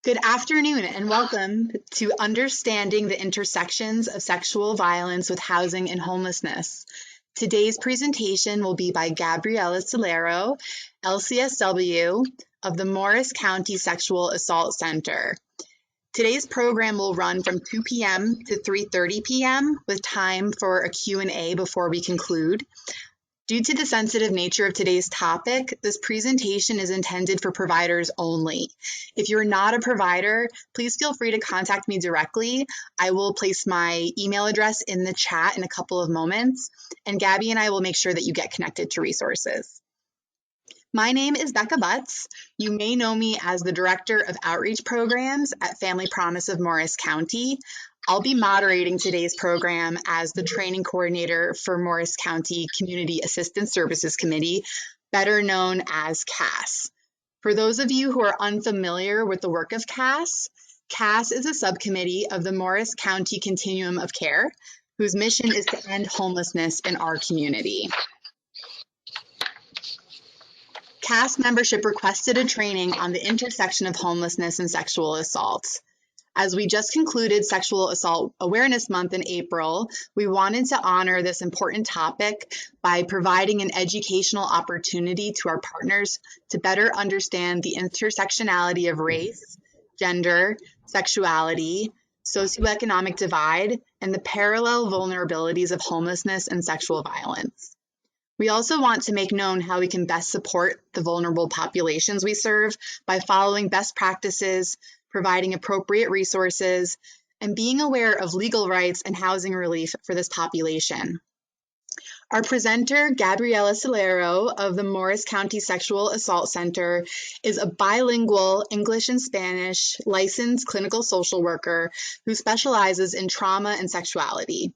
Good afternoon and welcome to Understanding the Intersections of Sexual Violence with Housing and Homelessness. Today's presentation will be by Gabriela Celeiro, LCSW of the Morris County Sexual Assault Center. Today's program will run from 2 p.m. to 3:30 p.m. with time for a Q&A before we conclude. Due to the sensitive nature of today's topic, this presentation is intended for providers only. If you're not a provider, please feel free to contact me directly. I will place my email address in the chat in a couple of moments, and Gabby and I will make sure that you get connected to resources. My name is Becca Butts. You may know me as the Director of Outreach Programs at Family Promise of Morris County. I'll be moderating today's program as the training coordinator for Morris County Community Assistance Services Committee, better known as CAS. For those of you who are unfamiliar with the work of CAS, CAS is a subcommittee of the Morris County Continuum of Care, whose mission is to end homelessness in our community. CAS membership requested a training on the intersection of homelessness and sexual assault. As we just concluded Sexual Assault Awareness Month in April, we wanted to honor this important topic by providing an educational opportunity to our partners to better understand the intersectionality of race, gender, sexuality, socioeconomic divide, and the parallel vulnerabilities of homelessness and sexual violence. We also want to make known how we can best support the vulnerable populations we serve by following best practices, providing appropriate resources, and being aware of legal rights and housing relief for this population. Our presenter, Gabriela Celeiro of the Morris County Sexual Assault Center, is a bilingual English and Spanish licensed clinical social worker who specializes in trauma and sexuality.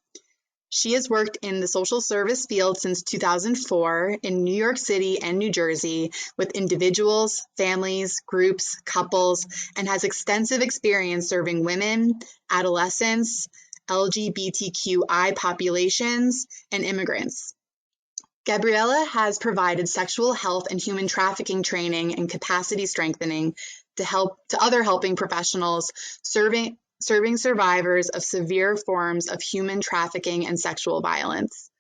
She has worked in the social service field since 2004 in New York City and New Jersey with individuals, families, groups, couples, and has extensive experience serving women, adolescents, LGBTQI populations, and immigrants. Gabriela has provided sexual health and human trafficking training and capacity strengthening to other helping professionals serving survivors of severe forms of human trafficking and sexual violence.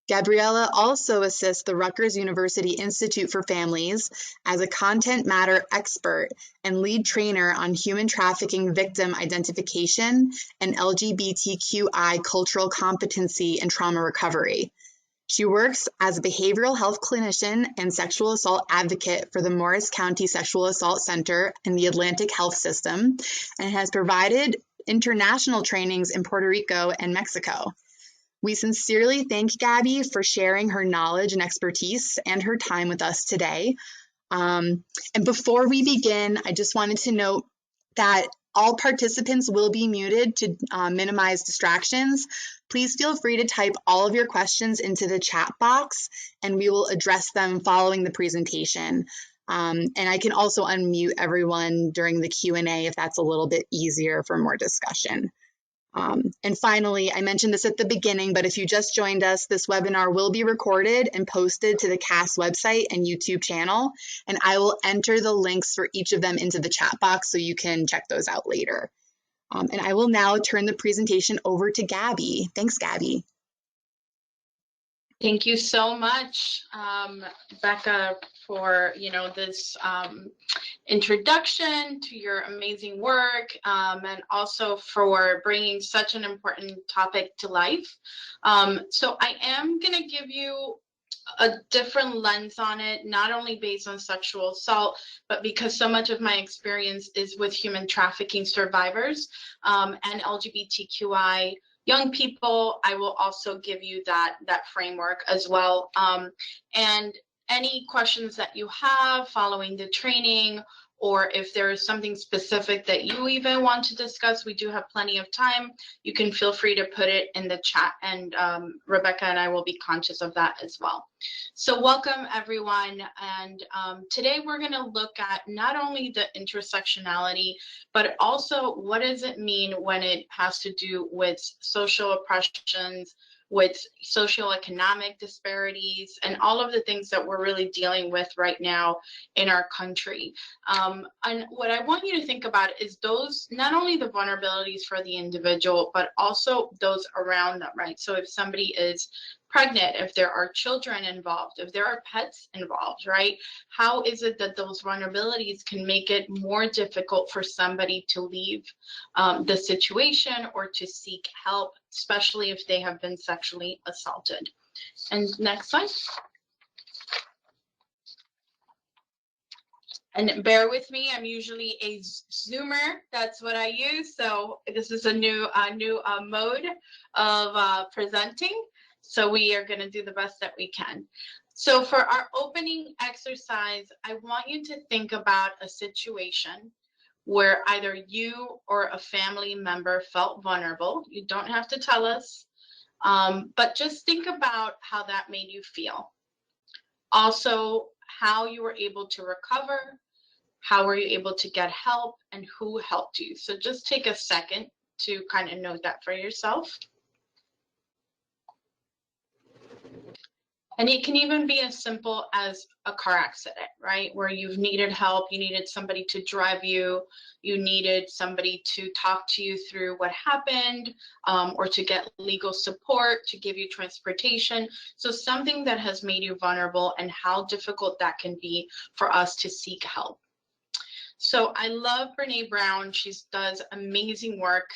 Gabriela also assists the Rutgers University Institute for Families as a content matter expert and lead trainer on human trafficking victim identification and LGBTQI cultural competency and trauma recovery. She works as a behavioral health clinician and sexual assault advocate for the Morris County Sexual Assault Center in the Atlantic Health System and has provided international trainings in Puerto Rico and Mexico. We sincerely thank Gabby for sharing her knowledge and expertise and her time with us today. And before we begin, I just wanted to note that all participants will be muted to minimize distractions. Please feel free to type all of your questions into the chat box and we will address them following the presentation. And I can also unmute everyone during the Q&A if that's a little bit easier for more discussion. And finally, I mentioned this at the beginning, but if you just joined us, this webinar will be recorded and posted to the CAS website and YouTube channel, and I will enter the links for each of them into the chat box so you can check those out later. And I will now turn the presentation over to Gabby. Thanks, Gabby. Thank you so much, Becca, for this introduction to your amazing work, and also for bringing such an important topic to life. So I am going to give you a different lens on it, not only based on sexual assault, but because so much of my experience is with human trafficking survivors and LGBTQI young people. I will also give you that framework as well. And any questions that you have following the training, or if there is something specific that you even want to discuss, we do have plenty of time. You can feel free to put it in the chat, and Rebecca and I will be conscious of that as well. So welcome everyone, and today we're going to look at not only the intersectionality, but also what does it mean when it has to do with social oppressions, with socioeconomic disparities and all of the things that we're really dealing with right now in our country. And what I want you to think about is those, not only the vulnerabilities for the individual, but also those around them, right? So if somebody is pregnant, if there are children involved, if there are pets involved, right? How is it that those vulnerabilities can make it more difficult for somebody to leave the situation or to seek help, especially if they have been sexually assaulted? And next slide. And bear with me, I'm usually a Zoomer. That's what I use. So this is a new mode of presenting. So we are going to do the best that we can. So for our opening exercise, I want you to think about a situation where either you or a family member felt vulnerable. You don't have to tell us, but just think about how that made you feel. Also, how you were able to recover, how were you able to get help, and who helped you. So just take a second to kind of note that for yourself. And it can even be as simple as a car accident, right? Where you've needed help, you needed somebody to drive you, you needed somebody to talk to you through what happened, or to get legal support, to give you transportation. So something that has made you vulnerable and how difficult that can be for us to seek help. So I love Brene Brown. She does amazing work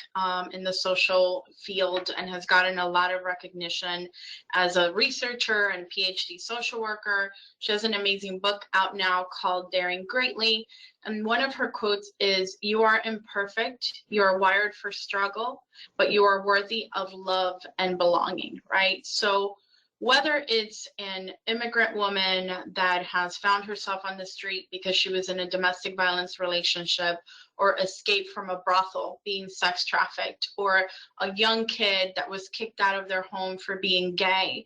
in the social field and has gotten a lot of recognition as a researcher and PhD social worker. She has an amazing book out now called Daring Greatly. And one of her quotes is, "You are imperfect, you are wired for struggle, but you are worthy of love and belonging," right? So whether it's an immigrant woman that has found herself on the street because she was in a domestic violence relationship, or escaped from a brothel being sex trafficked, or a young kid that was kicked out of their home for being gay,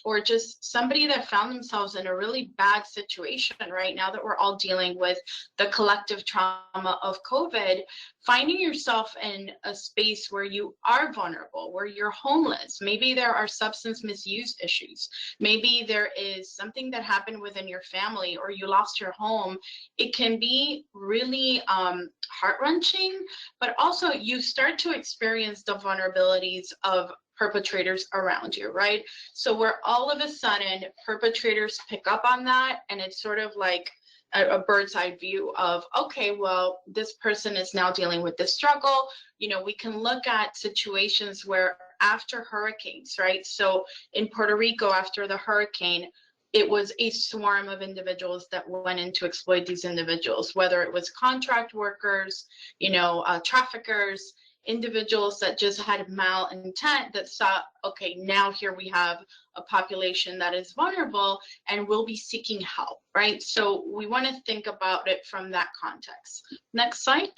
or just somebody that found themselves in a really bad situation right now that we're all dealing with the collective trauma of COVID, finding yourself in a space where you are vulnerable, where you're homeless. Maybe there are substance misuse issues. Maybe there is something that happened within your family, or you lost your home. It can be really heart-wrenching, but also you start to experience the vulnerabilities of perpetrators around you, right? So where all of a sudden perpetrators pick up on that, and it's sort of like a bird's eye view of, okay, well, this person is now dealing with this struggle. You know, we can look at situations where after hurricanes, right? So in Puerto Rico, after the hurricane, it was a swarm of individuals that went in to exploit these individuals, whether it was contract workers, you know, traffickers, individuals that just had malintent that saw, okay, now here we have a population that is vulnerable and will be seeking help, right? So we want to think about it from that context. Next slide.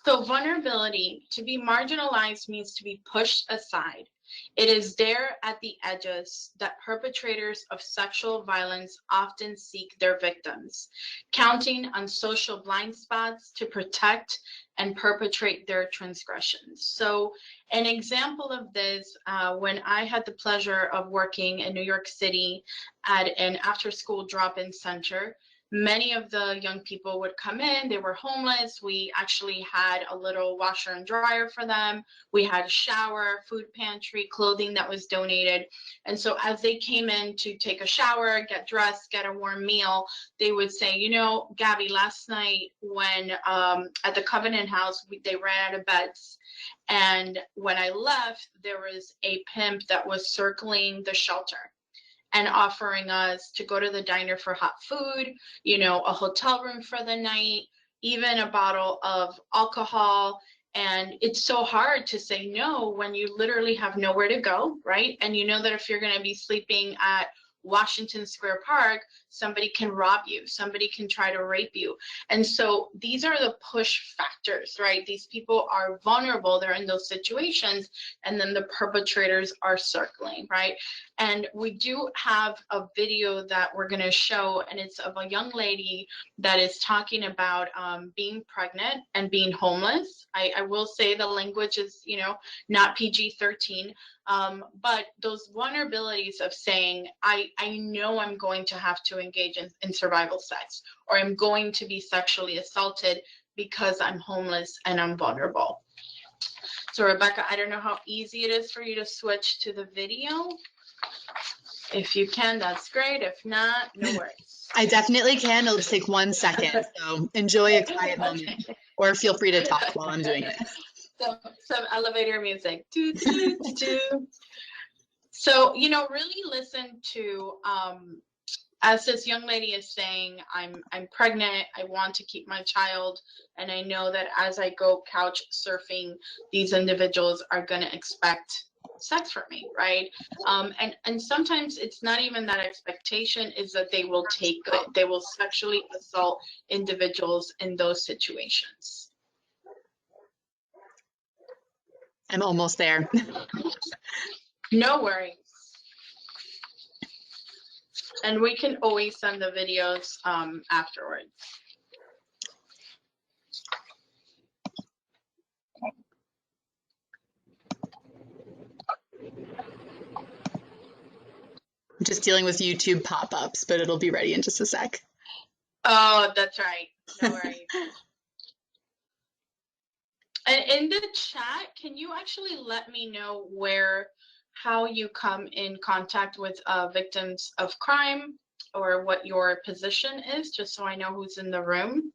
So vulnerability, to be marginalized means to be pushed aside. It is there at the edges that perpetrators of sexual violence often seek their victims, counting on social blind spots to protect and perpetrate their transgressions. So an example of this, when I had the pleasure of working in New York City at an after-school drop-in center, many of the young people would come in, they were homeless. We actually had a little washer and dryer for them. We had a shower, food pantry, clothing that was donated. And so as they came in to take a shower, get dressed, get a warm meal, they would say, you know, Gabby, last night when at the Covenant House, they ran out of beds. And when I left, there was a pimp that was circling the shelter and offering us to go to the diner for hot food, you know, a hotel room for the night, even a bottle of alcohol. And it's so hard to say no when you literally have nowhere to go, right? And you know that if you're going to be sleeping at Washington Square Park, somebody can rob you, somebody can try to rape you. And so these are the push factors, right? These people are vulnerable, they're in those situations, and then the perpetrators are circling, right? And we do have a video that we're going to show, and it's of a young lady that is talking about being pregnant and being homeless. I will say the language is, not PG-13, but those vulnerabilities of saying, I know I'm going to have to engage in survival sex, or I'm going to be sexually assaulted because I'm homeless and I'm vulnerable. So Rebecca, I don't know how easy it is for you to switch to the video. If you can, that's great. If not, no worries. I definitely can. It'll just take 1 second. So enjoy a quiet moment, or feel free to talk while I'm doing it. Some elevator music. Doo, doo, doo, doo. So, really listen to, as this young lady is saying, I'm pregnant, I want to keep my child, and I know that as I go couch surfing, these individuals are going to expect sex from me, right? And sometimes it's not even that expectation, is that they will take it. They will sexually assault individuals in those situations. I'm almost there. No worries. And we can always send the videos afterwards. I'm just dealing with YouTube pop-ups, but it'll be ready in just a sec. Oh, that's right. No worries. And in the chat, can you actually let me know how you come in contact with victims of crime, or what your position is, just so I know who's in the room?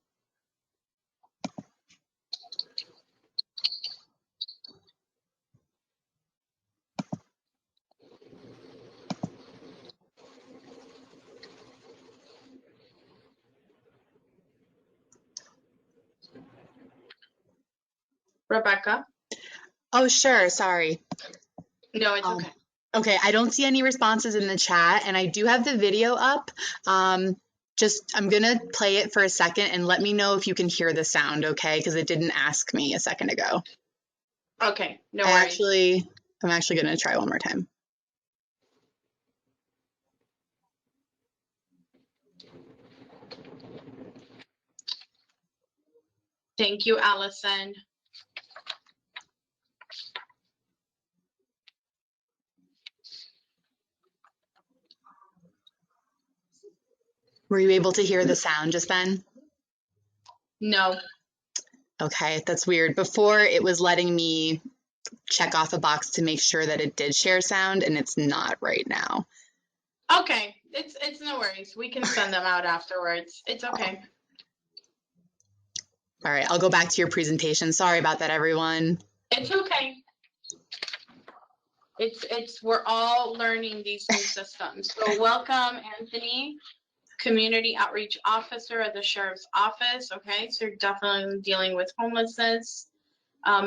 Rebecca? Oh, sure. Sorry. No, it's okay. Okay, I don't see any responses in the chat, and I do have the video up. I'm gonna play it for a second and let me know if you can hear the sound, okay? Because it didn't ask me a second ago. Okay, no worries. I'm actually gonna try one more time. Thank you, Allison. Were you able to hear the sound just then? No. Okay, that's weird. Before, it was letting me check off a box to make sure that it did share sound, and it's not right now. Okay, it's no worries. We can send them out afterwards. It's okay. All right, I'll go back to your presentation. Sorry about that, everyone. It's okay. We're all learning these new systems. So welcome, Anthony, Community Outreach Officer at the Sheriff's Office. Okay, so you're definitely dealing with homelessness.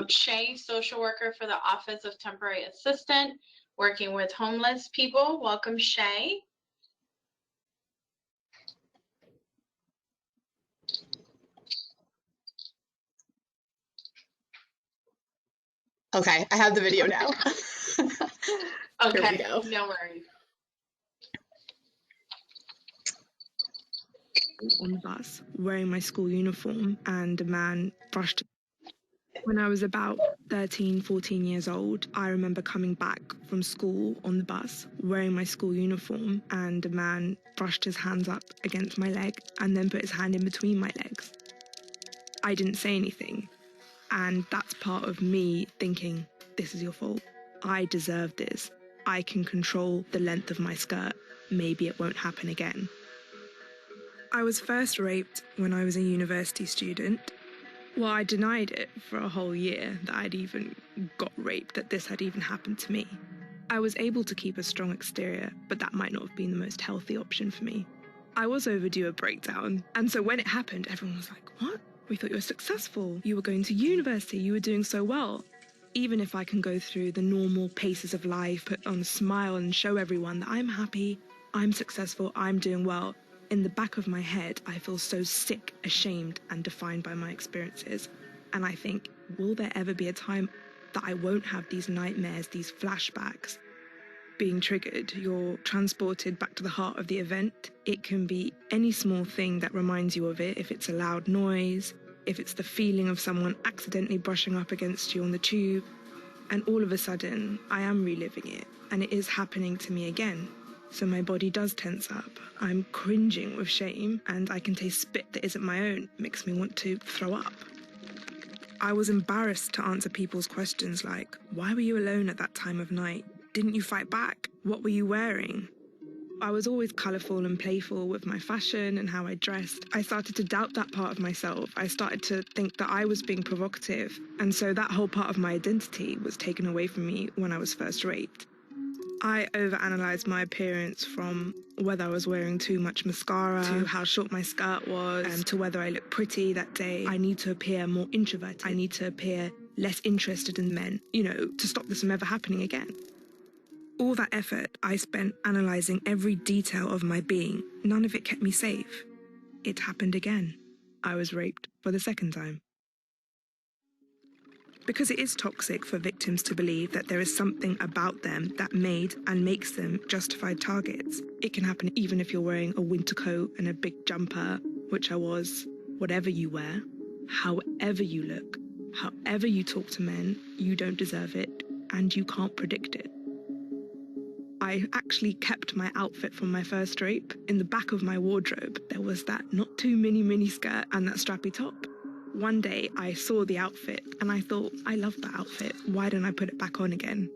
Shay, social worker for the Office of Temporary Assistant, working with homeless people. Welcome, Shay. Okay, I have the video now. Okay, here we go. No worries. On the bus, wearing my school uniform, and a man brushed. When I was about 13, 14 years old, I remember coming back from school on the bus, wearing my school uniform, and a man brushed his hands up against my leg and then put his hand in between my legs. I didn't say anything, and that's part of me thinking, this is your fault. I deserve this. I can control the length of my skirt. Maybe it won't happen again. I was first raped when I was a university student. Well, I denied it for a whole year that I'd even got raped, that this had even happened to me. I was able to keep a strong exterior, but that might not have been the most healthy option for me. I was overdue a breakdown, and so when it happened, everyone was like, what? We thought you were successful. You were going to university. You were doing so well. Even if I can go through the normal paces of life, put on a smile and show everyone that I'm happy, I'm successful, I'm doing well. In the back of my head, I feel so sick, ashamed, and defined by my experiences. And I think, will there ever be a time that I won't have these nightmares, these flashbacks being triggered? You're transported back to the heart of the event. It can be any small thing that reminds you of it, if it's a loud noise, if it's the feeling of someone accidentally brushing up against you on the tube. And all of a sudden, I am reliving it, and it is happening to me again. So my body does tense up. I'm cringing with shame, and I can taste spit that isn't my own. It makes me want to throw up. I was embarrassed to answer people's questions like, why were you alone at that time of night? Didn't you fight back? What were you wearing? I was always colourful and playful with my fashion and how I dressed. I started to doubt that part of myself. I started to think that I was being provocative. And so that whole part of my identity was taken away from me when I was first raped. I overanalyzed my appearance, from whether I was wearing too much mascara to how short my skirt was and to whether I looked pretty that day. I need to appear more introverted. I need to appear less interested in men, to stop this from ever happening again. All that effort I spent analysing every detail of my being, none of it kept me safe. It happened again. I was raped for the second time. Because it is toxic for victims to believe that there is something about them that made and makes them justified targets. It can happen even if you're wearing a winter coat and a big jumper, which I was. Whatever you wear, however you look, however you talk to men, you don't deserve it, and you can't predict it. I actually kept my outfit from my first rape. In the back of my wardrobe, there was that not too mini skirt and that strappy top. One day I saw the outfit and I thought, I love that outfit. Why don't I put it back on again?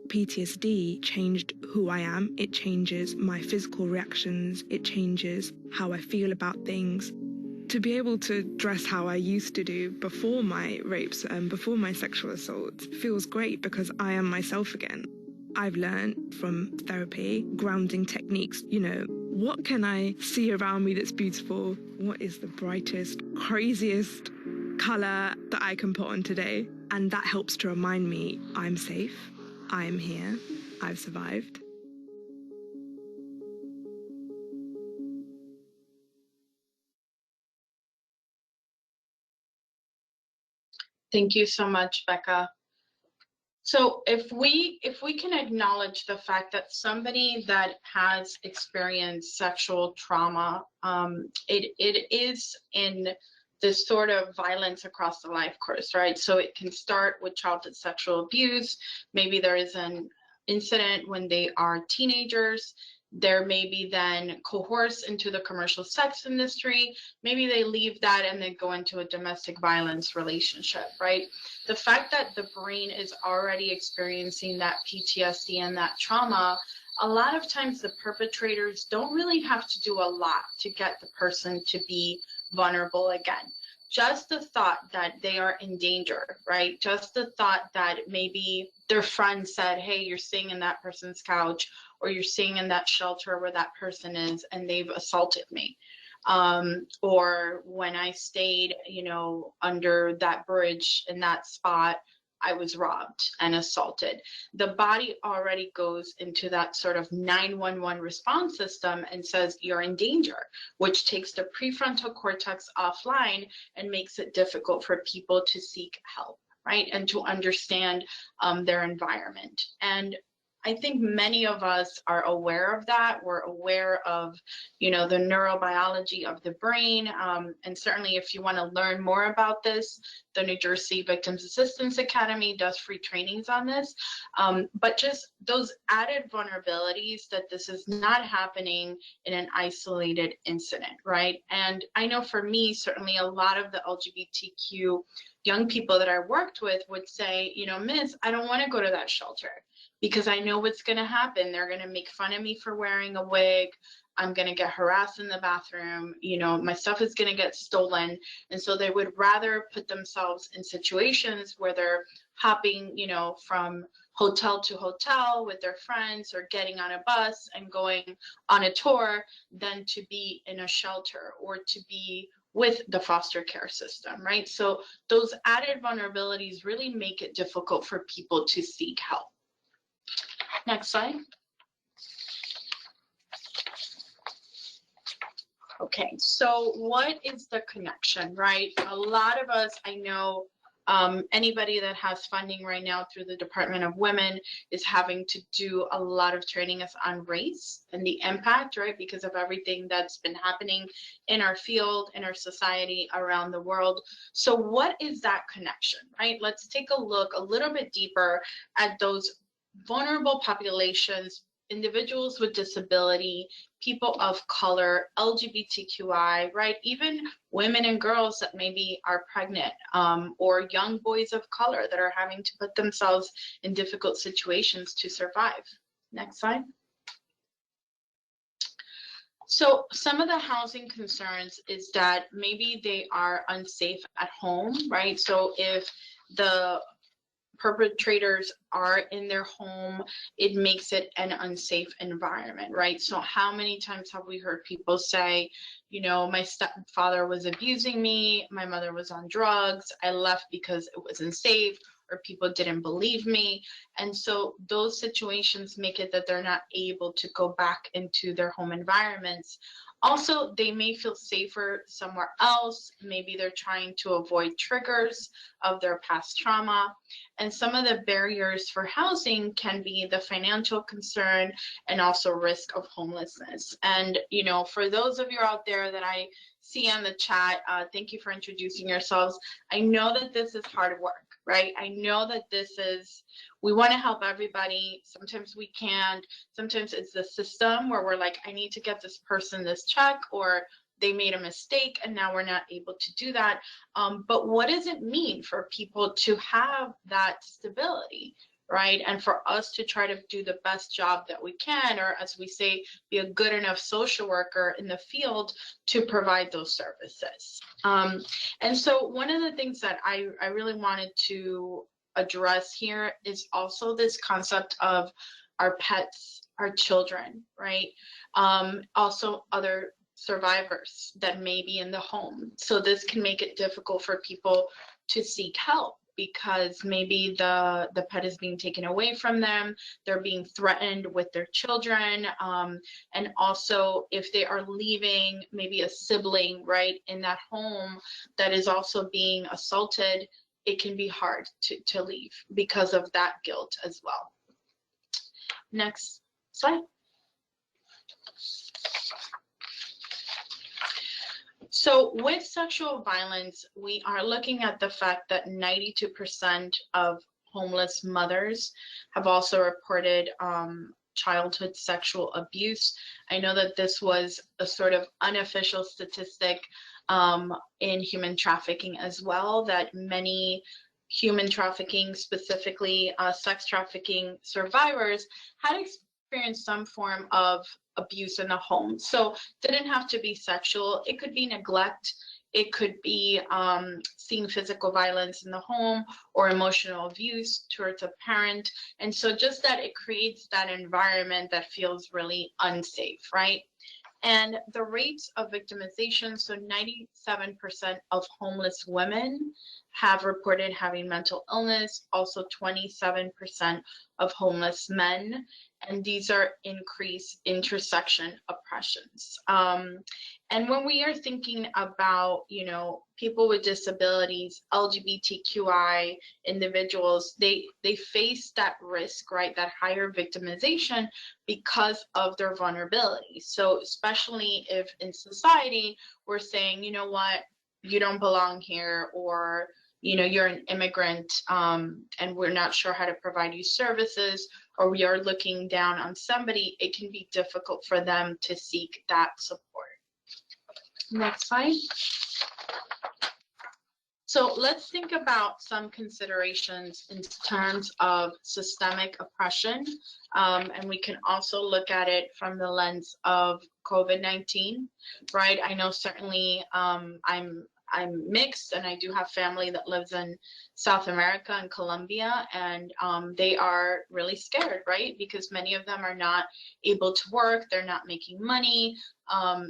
PTSD changed who I am. It changes my physical reactions. It changes how I feel about things. To be able to dress how I used to do before my rapes and before my sexual assaults feels great because I am myself again. I've learned from therapy, grounding techniques, what can I see around me that's beautiful? What is the brightest, craziest colour that I can put on today? And that helps to remind me I'm safe, I'm here, I've survived. Thank you so much, Becca. So if we can acknowledge the fact that somebody that has experienced sexual trauma, it is in this sort of violence across the life course, right? So it can start with childhood sexual abuse. Maybe there is an incident when they are teenagers. There may be then coerced into the commercial sex industry. Maybe they leave that and they go into a domestic violence relationship, right? The fact that the brain is already experiencing that PTSD and that trauma, a lot of times the perpetrators don't really have to do a lot to get the person to be vulnerable again. Just the thought that they are in danger, right? Just the thought that maybe their friend said, hey, you're staying in that person's couch, or you're staying in that shelter where that person is and they've assaulted me. Or when I stayed, under that bridge in that spot, I was robbed and assaulted. The body already goes into that sort of 911 response system and says you're in danger, which takes the prefrontal cortex offline and makes it difficult for people to seek help, right? And to understand their environment. And I think many of us are aware of that. We're aware of, the neurobiology of the brain. And certainly if you want to learn more about this, the New Jersey Victims Assistance Academy does free trainings on this. But just those added vulnerabilities that this is not happening in an isolated incident, right? And I know for me, certainly a lot of the LGBTQ young people that I worked with would say, Miss, I don't want to go to that shelter, because I know what's going to happen. They're going to make fun of me for wearing a wig. I'm going to get harassed in the bathroom. My stuff is going to get stolen. And so they would rather put themselves in situations where they're hopping, from hotel to hotel with their friends, or getting on a bus and going on a tour, than to be in a shelter or to be with the foster care system, right? So those added vulnerabilities really make it difficult for people to seek help. Next slide. Okay, so what is the connection, right? A lot of us, I know, anybody that has funding right now through the Department of Women is having to do a lot of training on race and the impact, right? Because of everything that's been happening in our field, in our society, around the world. So what is that connection, right? Let's take a look a little bit deeper at those vulnerable populations, individuals with disability, people of color, LGBTQI, right? Even women and girls that maybe are pregnant, or young boys of color that are having to put themselves in difficult situations to survive. Next slide. So some of the housing concerns is that maybe they are unsafe at home, right? So if the perpetrators are in their home, it makes it an unsafe environment, right? So how many times have we heard people say, you know, my stepfather was abusing me, my mother was on drugs, I left because it wasn't safe, or people didn't believe me. And so those situations make it that they're not able to go back into their home environments. Also, they may feel safer somewhere else. Maybe they're trying to avoid triggers of their past trauma. And some of the barriers for housing can be the financial concern and also risk of homelessness. And, you know, for those of you out there that I see on the chat, thank you for introducing yourselves. I know that this is hard work, right? I know that this is, we want to help everybody. Sometimes we can't. Sometimes it's the system where we're like, I need to get this person this check, or they made a mistake and now we're not able to do that. But what does it mean for people to have that stability, right? And for us to try to do the best job that we can, or as we say, be a good enough social worker in the field to provide those services. And so one of the things that I really wanted to address here is also this concept of our pets, our children, right? Also other survivors that may be in the home. So this can make it difficult for people to seek help because maybe the pet is being taken away from them, they're being threatened with their children, and also if they are leaving maybe a sibling, right, in that home that is also being assaulted, it can be hard to leave because of that guilt as well. Next slide. So with sexual violence, we are looking at the fact that 92% of homeless mothers have also reported childhood sexual abuse. I know that this was a sort of unofficial statistic in human trafficking as well, that many human trafficking, specifically sex trafficking survivors, had experienced some form of abuse in the home. So it didn't have to be sexual. It could be neglect. It could be seeing physical violence in the home or emotional abuse towards a parent. And so just that it creates that environment that feels really unsafe, right? And the rates of victimization, so 97% of homeless women have reported having mental illness, also 27% of homeless men, and these are increased intersection oppressions. And when we are thinking about, you know, people with disabilities, LGBTQI individuals, they face that risk, right, that higher victimization because of their vulnerability. So especially if in society we're saying, you know what, you don't belong here, or you know, you're an immigrant and we're not sure how to provide you services, or we are looking down on somebody, it can be difficult for them to seek that support. Next slide. So let's think about some considerations in terms of systemic oppression, and we can also look at it from the lens of COVID-19, right? I know certainly I'm mixed, and I do have family that lives in South America and Colombia, and they are really scared, right? Because many of them are not able to work, they're not making money.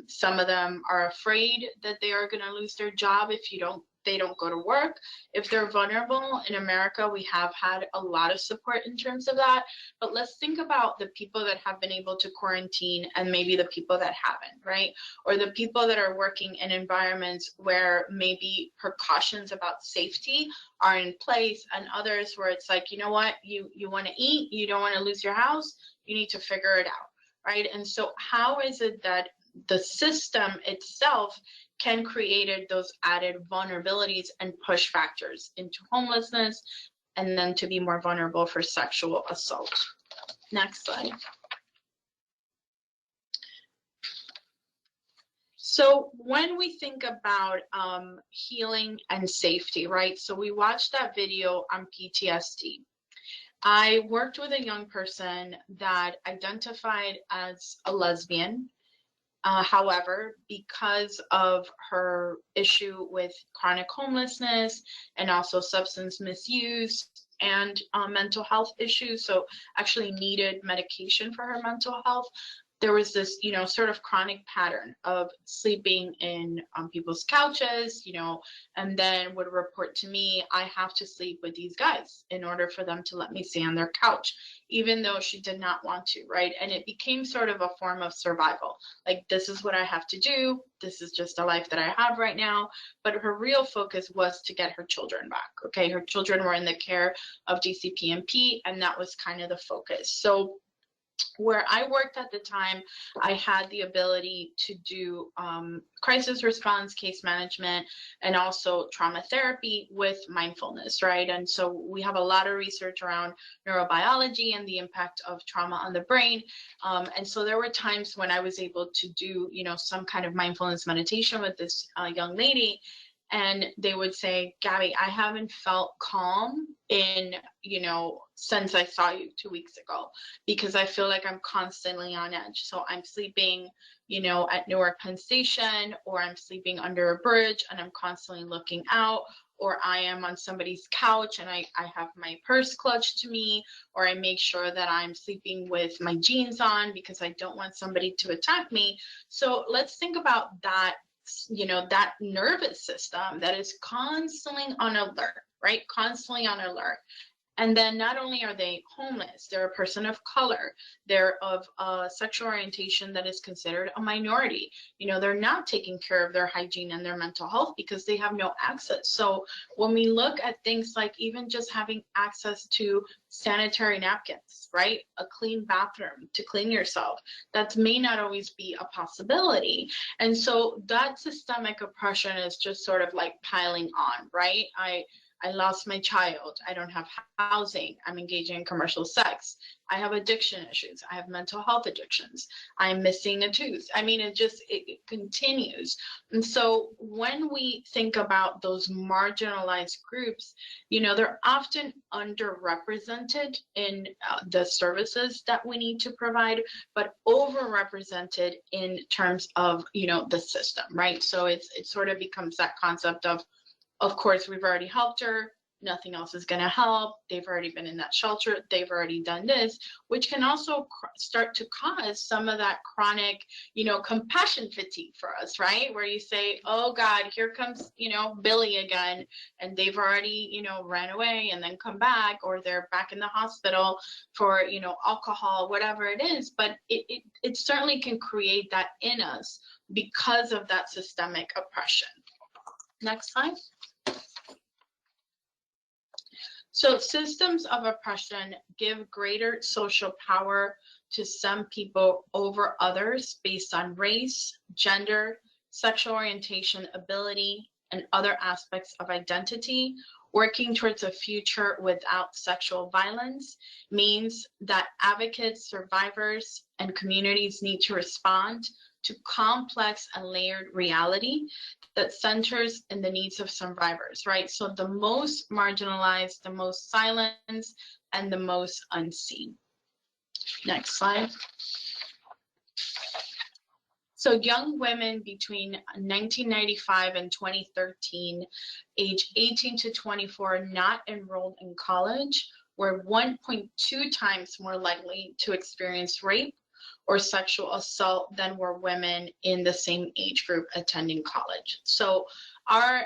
Some of them are afraid that they are going to lose their job if they don't go to work, if they're vulnerable. In America, we have had a lot of support in terms of that. But let's think about the people that have been able to quarantine and maybe the people that haven't, right? Or the people that are working in environments where maybe precautions about safety are in place, and others where it's like, you know what, you want to eat, you don't want to lose your house, you need to figure it out, right? And so how is it that the system itself can create those added vulnerabilities and push factors into homelessness, and then to be more vulnerable for sexual assault? Next slide. So when we think about healing and safety, right? So we watched that video on PTSD. I worked with a young person that identified as a lesbian. However, because of her issue with chronic homelessness and also substance misuse and mental health issues, so actually needed medication for her mental health, there was this, sort of chronic pattern of sleeping in on people's couches, and then would report to me, I have to sleep with these guys in order for them to let me stay on their couch, even though she did not want to, right? And it became sort of a form of survival. Like, this is what I have to do. This is just a life that I have right now. But her real focus was to get her children back, okay? Her children were in the care of DCPMP, and that was kind of the focus. So where I worked at the time, I had the ability to do crisis response, case management, and also trauma therapy with mindfulness, right? And so we have a lot of research around neurobiology and the impact of trauma on the brain. And so there were times when I was able to do, some kind of mindfulness meditation with this young lady. And they would say, Gabby, I haven't felt calm in, since I saw you 2 weeks ago, because I feel like I'm constantly on edge. So I'm sleeping, at Newark Penn Station, or I'm sleeping under a bridge and I'm constantly looking out, or I am on somebody's couch and I have my purse clutched to me, or I make sure that I'm sleeping with my jeans on because I don't want somebody to attack me. So let's think about that, that nervous system that is constantly on alert, right? Constantly on alert. And then not only are they homeless, they're a person of color, they're of a sexual orientation that is considered a minority. They're not taking care of their hygiene and their mental health because they have no access. So when we look at things like even just having access to sanitary napkins, right? A clean bathroom to clean yourself, that may not always be a possibility. And so that systemic oppression is just sort of like piling on, right? I lost my child. I don't have housing. I'm engaging in commercial sex. I have addiction issues. I have mental health addictions. I'm missing a tooth. I mean, it continues. And so when we think about those marginalized groups, they're often underrepresented in the services that we need to provide, but overrepresented in terms of, the system, right? So it sort of becomes that concept of course, we've already helped her. Nothing else is going to help. They've already been in that shelter. They've already done this, which can also start to cause some of that chronic, compassion fatigue for us, right? Where you say, oh God, here comes, Billy again. And they've already, ran away and then come back, or they're back in the hospital for, alcohol, whatever it is. But it certainly can create that in us because of that systemic oppression. Next slide. So systems of oppression give greater social power to some people over others based on race, gender, sexual orientation, ability, and other aspects of identity. Working towards a future without sexual violence means that advocates, survivors, and communities need to respond to complex and layered reality that centers in the needs of survivors, right? So the most marginalized, the most silenced, and the most unseen. Next slide. So young women between 1995 and 2013, age 18 to 24, not enrolled in college, were 1.2 times more likely to experience rape or sexual assault than were women in the same age group attending college. So our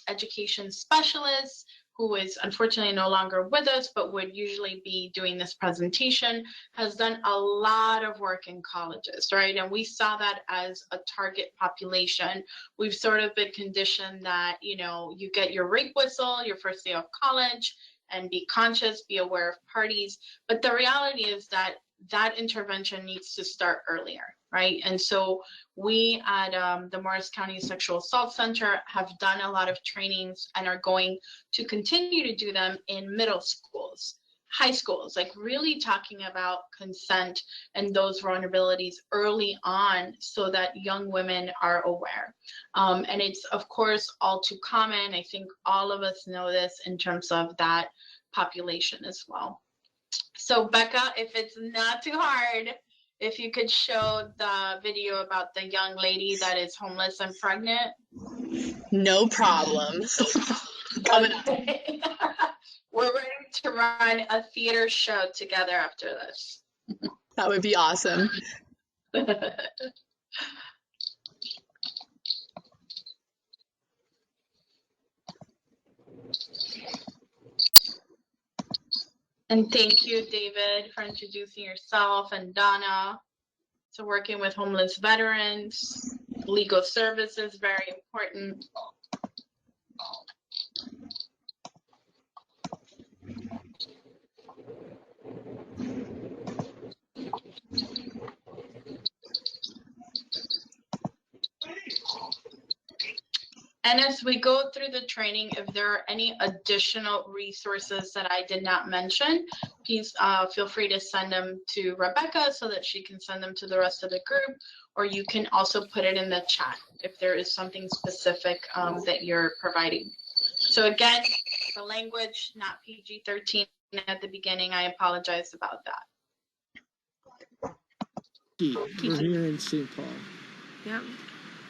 education specialist, who is unfortunately no longer with us, but would usually be doing this presentation, has done a lot of work in colleges, right? And we saw that as a target population. We've sort of been conditioned that, you know, you get your rape whistle your first day of college and be conscious, be aware of parties. But the reality is that that intervention needs to start earlier, right? And so we at the Morris County Sexual Assault Center have done a lot of trainings and are going to continue to do them in middle schools, high schools, like really talking about consent and those vulnerabilities early on so that young women are aware. And it's, of course, all too common. I think all of us know this in terms of that population as well. So Becca, if it's not too hard, if you could show the video about the young lady that is homeless and pregnant. No problem. Coming up. We're ready to run a theater show together after this. That would be awesome. And thank you, David, for introducing yourself, and Donna, to working with homeless veterans. Legal services, very important. And as we go through the training, if there are any additional resources that I did not mention, please feel free to send them to Rebecca so that she can send them to the rest of the group, or you can also put it in the chat if there is something specific that you're providing. So again, the language, not PG-13 at the beginning. I apologize about that. We're here in St. Paul. Yep.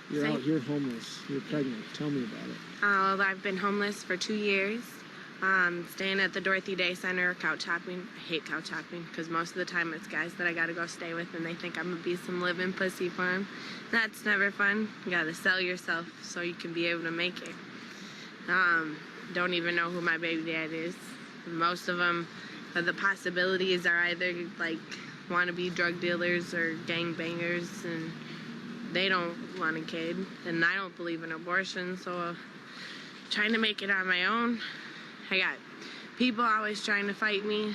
You're out here homeless. You're pregnant. Tell me about it. I've been homeless for 2 years. Staying at the Dorothy Day Center, couch hopping. I hate couch hopping because most of the time it's guys that I gotta go stay with and they think I'm gonna be some living pussy for them. That's never fun. You gotta sell yourself so you can be able to make it. Don't even know who my baby dad is. Most of them, the possibilities are either like wannabe drug dealers or gangbangers, and they don't want a kid, and I don't believe in abortion, so trying to make it on my own. I got people always trying to fight me,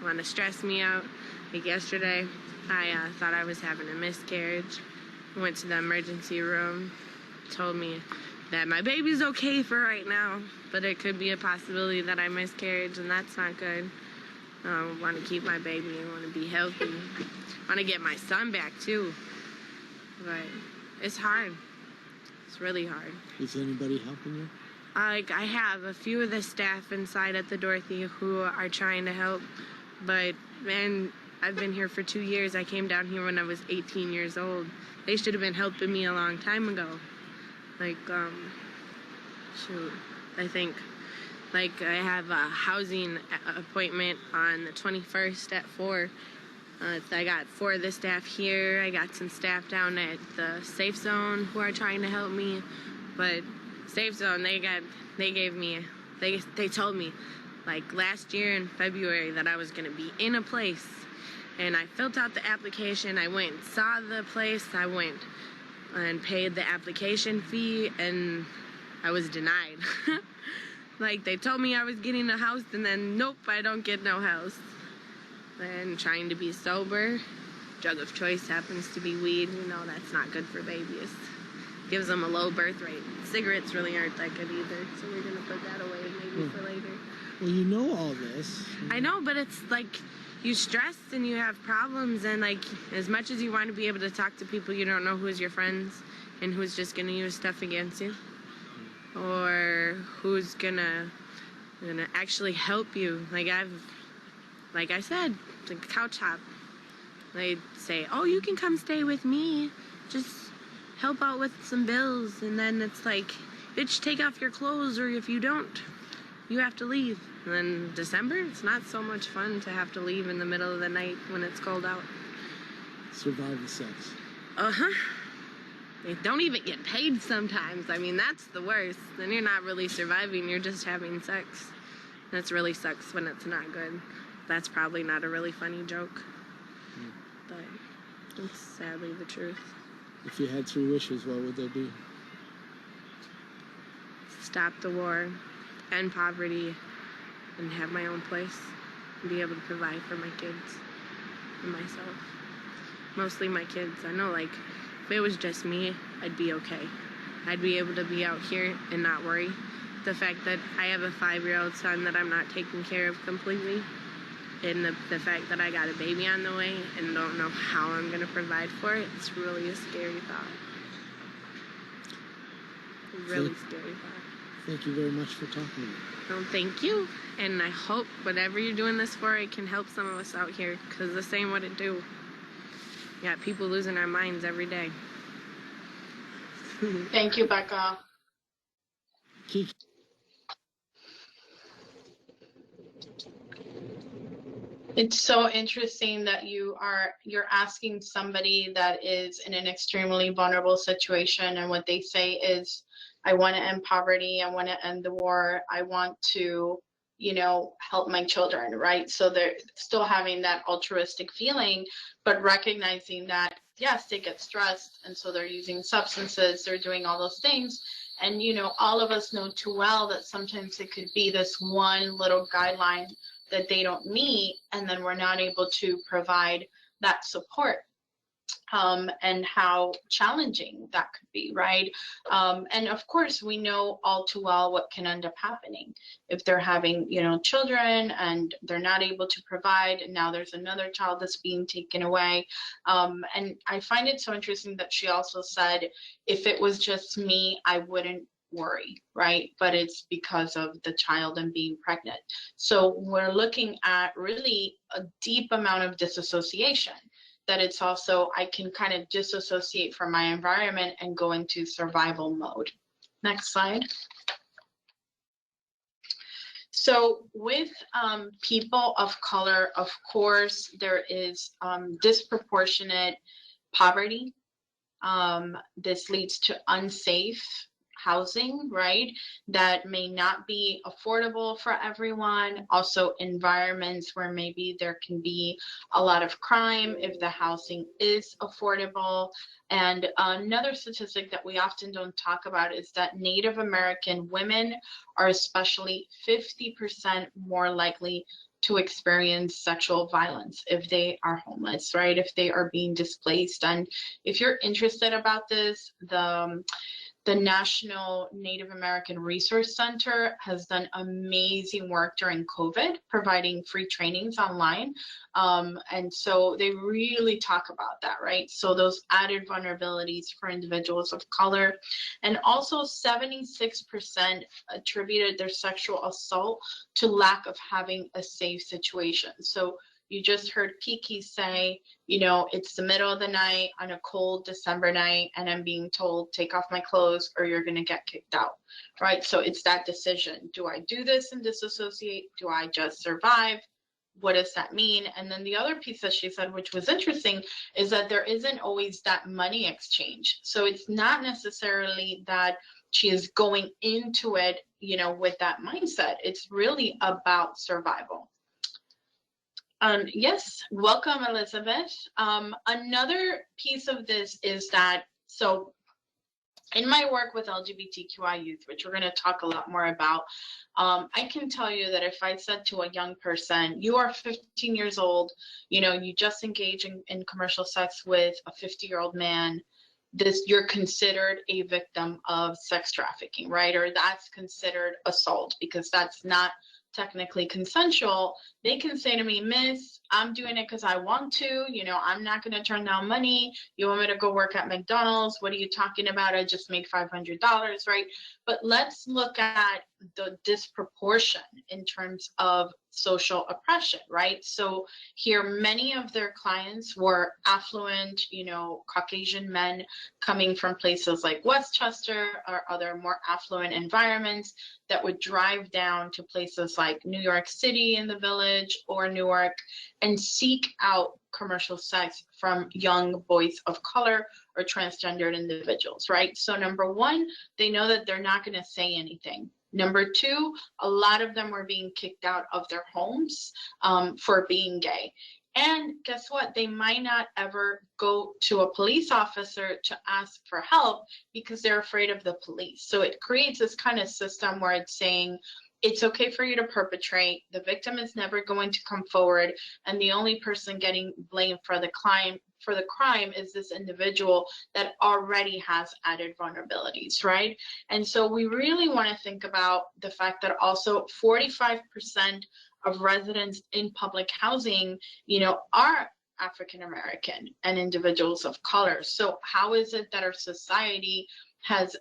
want to stress me out. Like yesterday, I thought I was having a miscarriage. I went to the emergency room, told me that my baby's okay for right now, but it could be a possibility that I miscarriage, and that's not good. I want to keep my baby, I want to be healthy. I want to get my son back too. But it's hard. It's really hard. Is anybody helping you? I have a few of the staff inside at the Dorothy who are trying to help, but man, I've been here for 2 years. I came down here when I was 18 years old. They should have been helping me a long time ago. Like, shoot, I think, like, I have a housing appointment on the 21st at 4. I got 4 of the staff here. I got some staff down at the Safe Zone who are trying to help me. But Safe Zone, they told me like last year in February that I was gonna be in a place, and I filled out the application. I went and saw the place. I went and paid the application fee, and I was denied. Like, they told me I was getting a house, and then nope, I don't get no house. And trying to be sober, drug of choice happens to be weed. You know, that's not good for babies. Gives them a low birth rate. Cigarettes really aren't that good either, so we're gonna put that away maybe for later. Well, you know all this. I know, but it's like you stress and you have problems, and like as much as you want to be able to talk to people, you don't know who's your friends and who's just gonna use stuff against you, or who's gonna actually help you. Like I said, the couch hop. They say, oh, you can come stay with me. Just help out with some bills. And then it's like, bitch, take off your clothes, or if you don't, you have to leave. And then December, it's not so much fun to have to leave in the middle of the night when it's cold out. Survival sex. Uh-huh. They don't even get paid sometimes. I mean, that's the worst. Then you're not really surviving, you're just having sex. That really sucks when it's not good. That's probably not a really funny joke, but it's sadly the truth. If you had 3 wishes, what would they be? Stop the war, end poverty, and have my own place, and be able to provide for my kids and myself. Mostly my kids. I know, like, if it was just me, I'd be okay. I'd be able to be out here and not worry. The fact that I have a 5-year-old son that I'm not taking care of completely, and the fact that I got a baby on the way and don't know how I'm going to provide for it, it's really a scary thought. Really scary thought. Thank you very much for talking to me. Well, thank you. And I hope whatever you're doing this for, it can help some of us out here, because this ain't what it do. You got people losing their minds every day. Thank you, Becca. Kiki. It's so interesting that you're asking somebody that is in an extremely vulnerable situation, and what they say is, I want to end poverty, I want to end the war, I want to, help my children, right? So they're still having that altruistic feeling, but recognizing that, yes, they get stressed, and so they're using substances, they're doing all those things. And, all of us know too well that sometimes it could be this one little guideline that they don't meet, and then we're not able to provide that support. And how challenging that could be, right? And of course, we know all too well what can end up happening if they're having, children and they're not able to provide, and now there's another child that's being taken away. And I find it so interesting that she also said, if it was just me, I wouldn't worry, right? But it's because of the child and being pregnant. So we're looking at really a deep amount of disassociation. That it's also, I can kind of disassociate from my environment and go into survival mode. Next slide. So with people of color, of course, there is disproportionate poverty. This leads to unsafe housing, right? That may not be affordable for everyone. Also environments where maybe there can be a lot of crime if the housing is affordable. And another statistic that we often don't talk about is that Native American women are especially 50% more likely to experience sexual violence if they are homeless, right? If they are being displaced. And if you're interested about this, the National Native American Resource Center has done amazing work during COVID, providing free trainings online. And so they really talk about that, right? So those added vulnerabilities for individuals of color. And also 76% attributed their sexual assault to lack of having a safe situation. So you just heard Kiki say, it's the middle of the night on a cold December night, and I'm being told, take off my clothes or you're going to get kicked out, right? So it's that decision. Do I do this and disassociate? Do I just survive? What does that mean? And then the other piece that she said, which was interesting, is that there isn't always that money exchange. So it's not necessarily that she is going into it, with that mindset. It's really about survival. Yes, welcome, Elizabeth. Another piece of this is that, so in my work with LGBTQI youth, which we're going to talk a lot more about, I can tell you that if I said to a young person, you are 15 years old, you just engage in commercial sex with a 50-year-old man, you're considered a victim of sex trafficking, right? Or that's considered assault because that's not technically consensual. They can say to me, Miss, I'm doing it because I want to, I'm not going to turn down money. You want me to go work at McDonald's? What are you talking about? I just made $500, right? But let's look at the disproportion in terms of social oppression, right? So here, many of their clients were affluent, Caucasian men coming from places like Westchester or other more affluent environments that would drive down to places like New York City in the Village or Newark and seek out commercial sex from young boys of color or transgendered individuals, right? So number one, they know that they're not going to say anything. Number two, a lot of them were being kicked out of their homes for being gay. And guess what? They might not ever go to a police officer to ask for help because they're afraid of the police. So it creates this kind of system where it's saying, it's okay for you to perpetrate. The victim is never going to come forward, and the only person getting blamed for the crime is this individual that already has added vulnerabilities, right? And so we really want to think about the fact that also 45% of residents in public housing, are African American and individuals of color. So how is it that our society has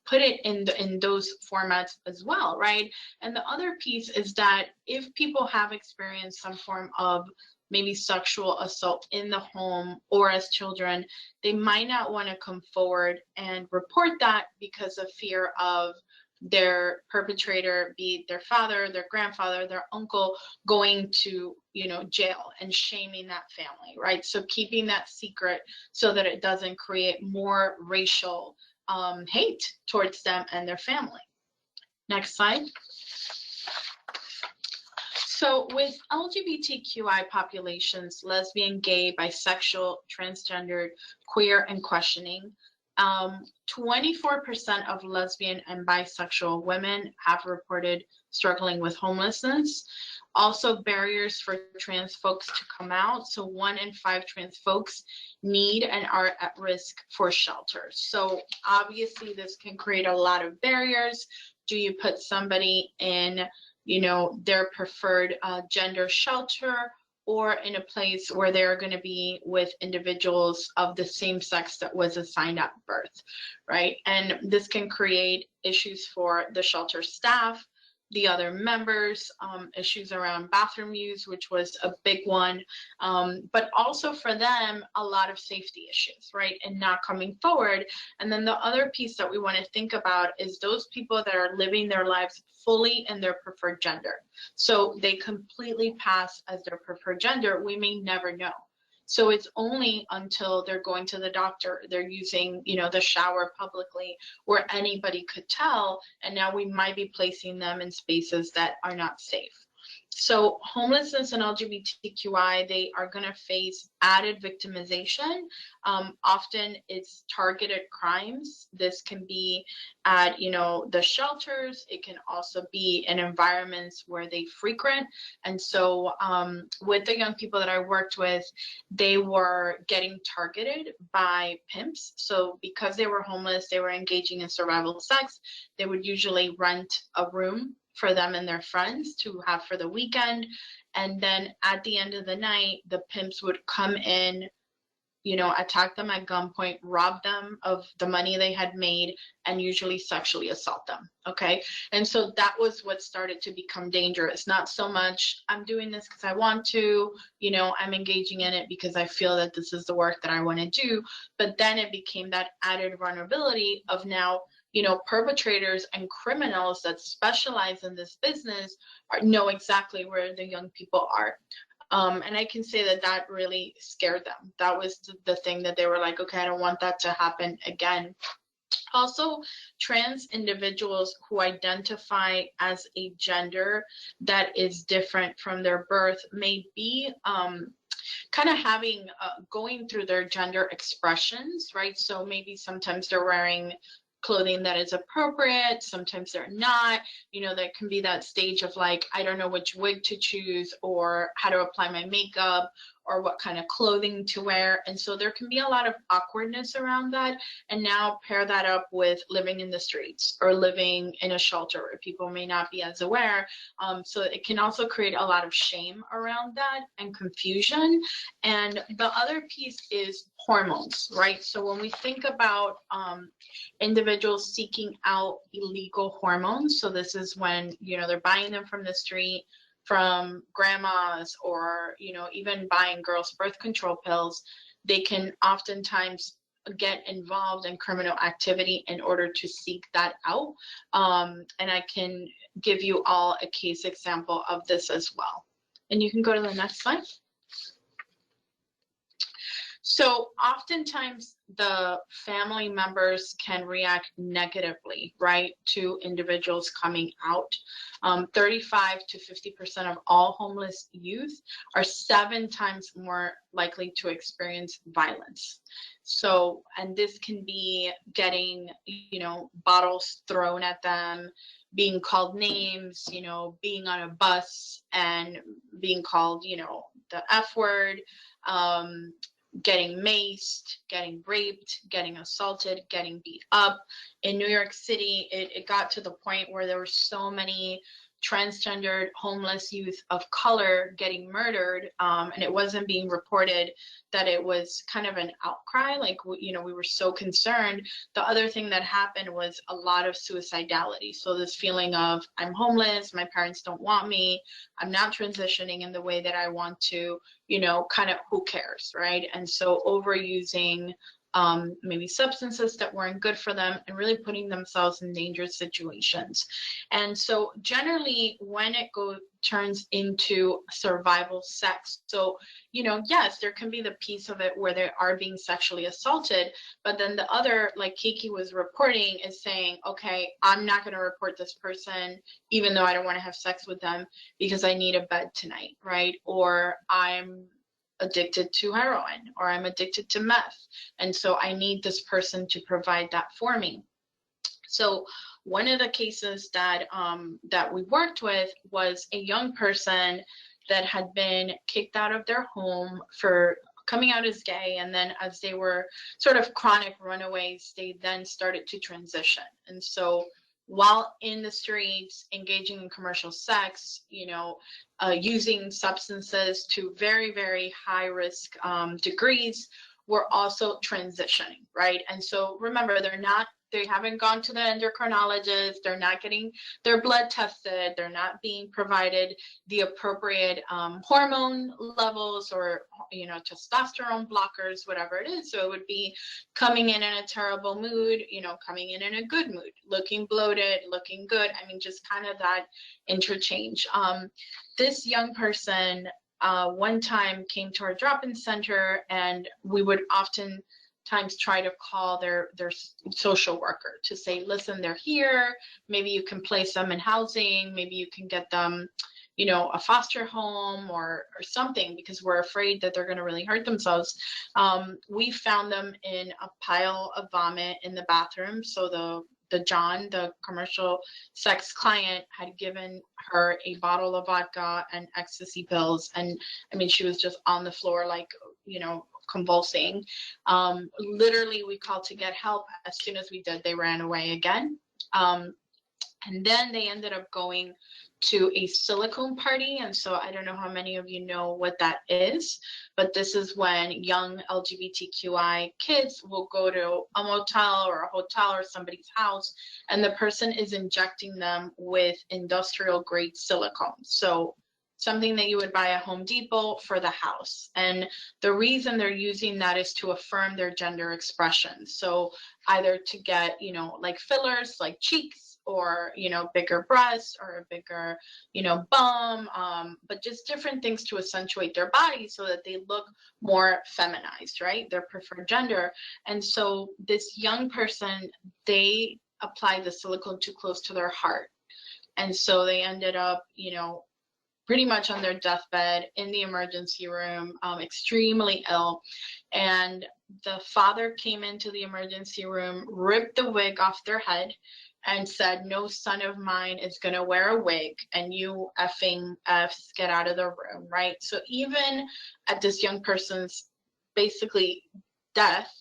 put it in those formats as well, right? And the other piece is that if people have experienced some form of maybe sexual assault in the home or as children, they might not want to come forward and report that because of fear of their perpetrator, be it their father, their grandfather, their uncle, going to jail and shaming that family, right? So keeping that secret so that it doesn't create more racial hate towards them and their family. Next slide. So with LGBTQI populations, lesbian, gay, bisexual, transgendered, queer, and questioning, 24% of lesbian and bisexual women have reported struggling with homelessness. Also, barriers for trans folks to come out. So 1 in 5 trans folks need and are at risk for shelter. So obviously this can create a lot of barriers. Do you put somebody in, their preferred gender shelter, or in a place where they're going to be with individuals of the same sex that was assigned at birth, right? And this can create issues for the shelter staff, the other members, issues around bathroom use, which was a big one, but also for them, a lot of safety issues, right? And not coming forward. And then the other piece that we want to think about is those people that are living their lives fully in their preferred gender. So they completely pass as their preferred gender, we may never know. So it's only until they're going to the doctor, they're using, the shower publicly, where anybody could tell, and now we might be placing them in spaces that are not safe. So homelessness and LGBTQI, they are going to face added victimization. Often it's targeted crimes. This can be at, the shelters. It can also be in environments where they frequent. And so with the young people that I worked with, they were getting targeted by pimps. So because they were homeless, they were engaging in survival sex. They would usually rent a room for them and their friends to have for the weekend. And then at the end of the night, the pimps would come in, attack them at gunpoint, rob them of the money they had made, and usually sexually assault them. Okay. And so that was what started to become dangerous. Not so much, I'm doing this because I want to, I'm engaging in it because I feel that this is the work that I want to do. But then it became that added vulnerability of now, perpetrators and criminals that specialize in this business know exactly where the young people are. And I can say that really scared them. That was the thing that they were like, okay, I don't want that to happen again. Also, trans individuals who identify as a gender that is different from their birth may be kind of having, going through their gender expressions, right? So maybe sometimes they're wearing clothing that is appropriate, sometimes they're not, there can be that stage of like, I don't know which wig to choose or how to apply my makeup or what kind of clothing to wear. And so there can be a lot of awkwardness around that. And now pair that up with living in the streets or living in a shelter where people may not be as aware. So it can also create a lot of shame around that and confusion. And the other piece is hormones, right? So when we think about individuals seeking out illegal hormones, so this is when, they're buying them from the street, from grandmas, or, you know, even buying girls' birth control pills, they can oftentimes get involved in criminal activity in order to seek that out. And I can give you all a case example of this as well. And you can go to the next slide. So oftentimes the family members can react negatively, right, to individuals coming out. 35 to 50% of all homeless youth are 7 times more likely to experience violence. So, and this can be getting, you know, bottles thrown at them, being called names, you know, being on a bus and being called, you know, the F word, getting maced, getting raped, getting assaulted, getting beat up. In New York City, it got to the point where there were so many transgendered homeless youth of color getting murdered, and it wasn't being reported, that it was kind of an outcry. Like, you know, we were so concerned. The other thing that happened was a lot of suicidality. So this feeling of, I'm homeless, my parents don't want me, I'm not transitioning in the way that I want to, you know, kind of who cares, right? And so overusing maybe substances that weren't good for them, and really putting themselves in dangerous situations. And so generally when it turns into survival sex, so, you know, yes, there can be the piece of it where they are being sexually assaulted, but then the other, like Kiki was reporting, is saying, okay, I'm not going to report this person even though I don't want to have sex with them because I need a bed tonight, right? Or I'm addicted to heroin, or I'm addicted to meth, and so I need this person to provide that for me. So one of the cases that that we worked with was a young person that had been kicked out of their home for coming out as gay, and then as they were sort of chronic runaways, they then started to transition. And so while in the streets, engaging in commercial sex, you know, using substances to very, very high risk degrees, we're also transitioning, right? And so remember, they haven't gone to the endocrinologist, they're not getting their blood tested, they're not being provided the appropriate hormone levels, or, you know, testosterone blockers, whatever it is. So it would be coming in a terrible mood, you know, coming in a good mood, looking bloated, looking good. I mean, just kind of that interchange. This young person one time came to our drop-in center, and we would oftentimes try to call their social worker to say, listen, they're here, maybe you can place them in housing, maybe you can get them, you know, a foster home or something, because we're afraid that they're going to really hurt themselves. We found them in a pile of vomit in the bathroom. So John, the commercial sex client, had given her a bottle of vodka and ecstasy pills. And I mean, she was just on the floor, like, you know, convulsing. Literally, we called to get help. As soon as we did, they ran away again. And then they ended up going to a silicone party. And so I don't know how many of you know what that is, but this is when young LGBTQI kids will go to a motel or a hotel or somebody's house, and the person is injecting them with industrial grade silicone. So something that you would buy at Home Depot for the house. And the reason they're using that is to affirm their gender expression. So either to get, you know, like fillers, like cheeks, or, you know, bigger breasts, or a bigger, you know, bum, but just different things to accentuate their body so that they look more feminized, right? Their preferred gender. And so this young person, they applied the silicone too close to their heart. And so they ended up, you know, pretty much on their deathbed in the emergency room, extremely ill. And the father came into the emergency room, ripped the wig off their head, and said, no son of mine is going to wear a wig, and you effing Fs get out of the room, right? So even at this young person's basically death,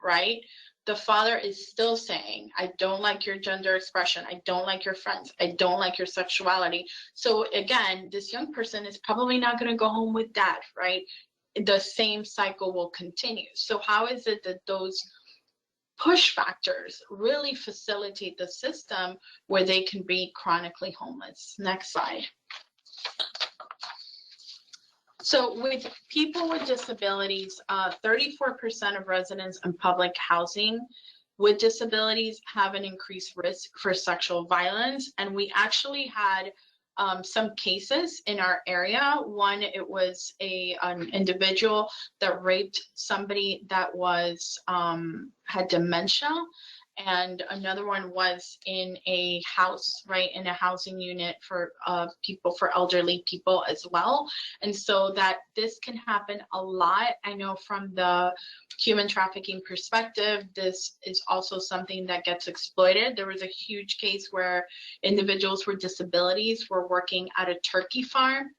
right, the father is still saying, I don't like your gender expression, I don't like your friends, I don't like your sexuality. So again, this young person is probably not going to go home with dad, right? The same cycle will continue. So how is it that those push factors really facilitate the system where they can be chronically homeless? Next slide. So with people with disabilities, 34% of residents in public housing with disabilities have an increased risk for sexual violence. And we actually had some cases in our area. One, it was an individual that raped somebody that was had dementia. And another one was in a house, right, in a housing unit for people, for elderly people as well. And so that this can happen a lot. I know from the human trafficking perspective, this is also something that gets exploited. There was a huge case where individuals with disabilities were working at a turkey farm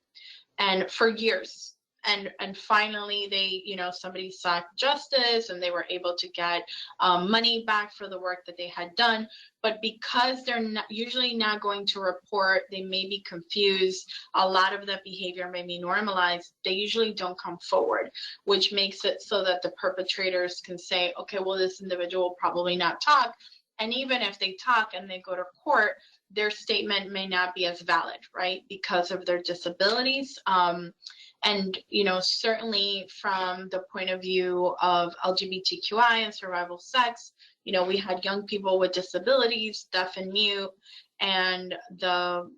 and for years. And finally they, somebody sought justice and they were able to get money back for the work that they had done. But because they're usually not going to report, they may be confused, a lot of that behavior may be normalized, they usually don't come forward, which makes it so that the perpetrators can say, okay, well, this individual will probably not talk. And even if they talk and they go to court, their statement may not be as valid, right, because of their disabilities. And, certainly from the point of view of LGBTQI and survival sex, we had young people with disabilities, deaf and mute, and the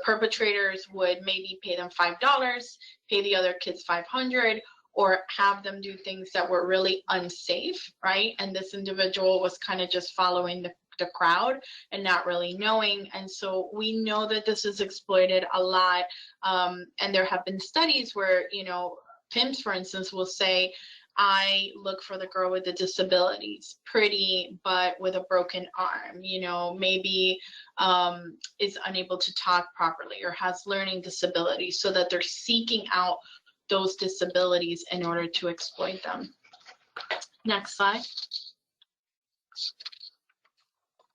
perpetrators would maybe pay them $5, pay the other kids $500, or have them do things that were really unsafe, right? And this individual was kind of just following the crowd and not really knowing. And so we know that this is exploited a lot. And there have been studies where, pimps, for instance, will say, I look for the girl with the disabilities, pretty, but with a broken arm, maybe is unable to talk properly or has learning disabilities, so that they're seeking out those disabilities in order to exploit them. Next slide.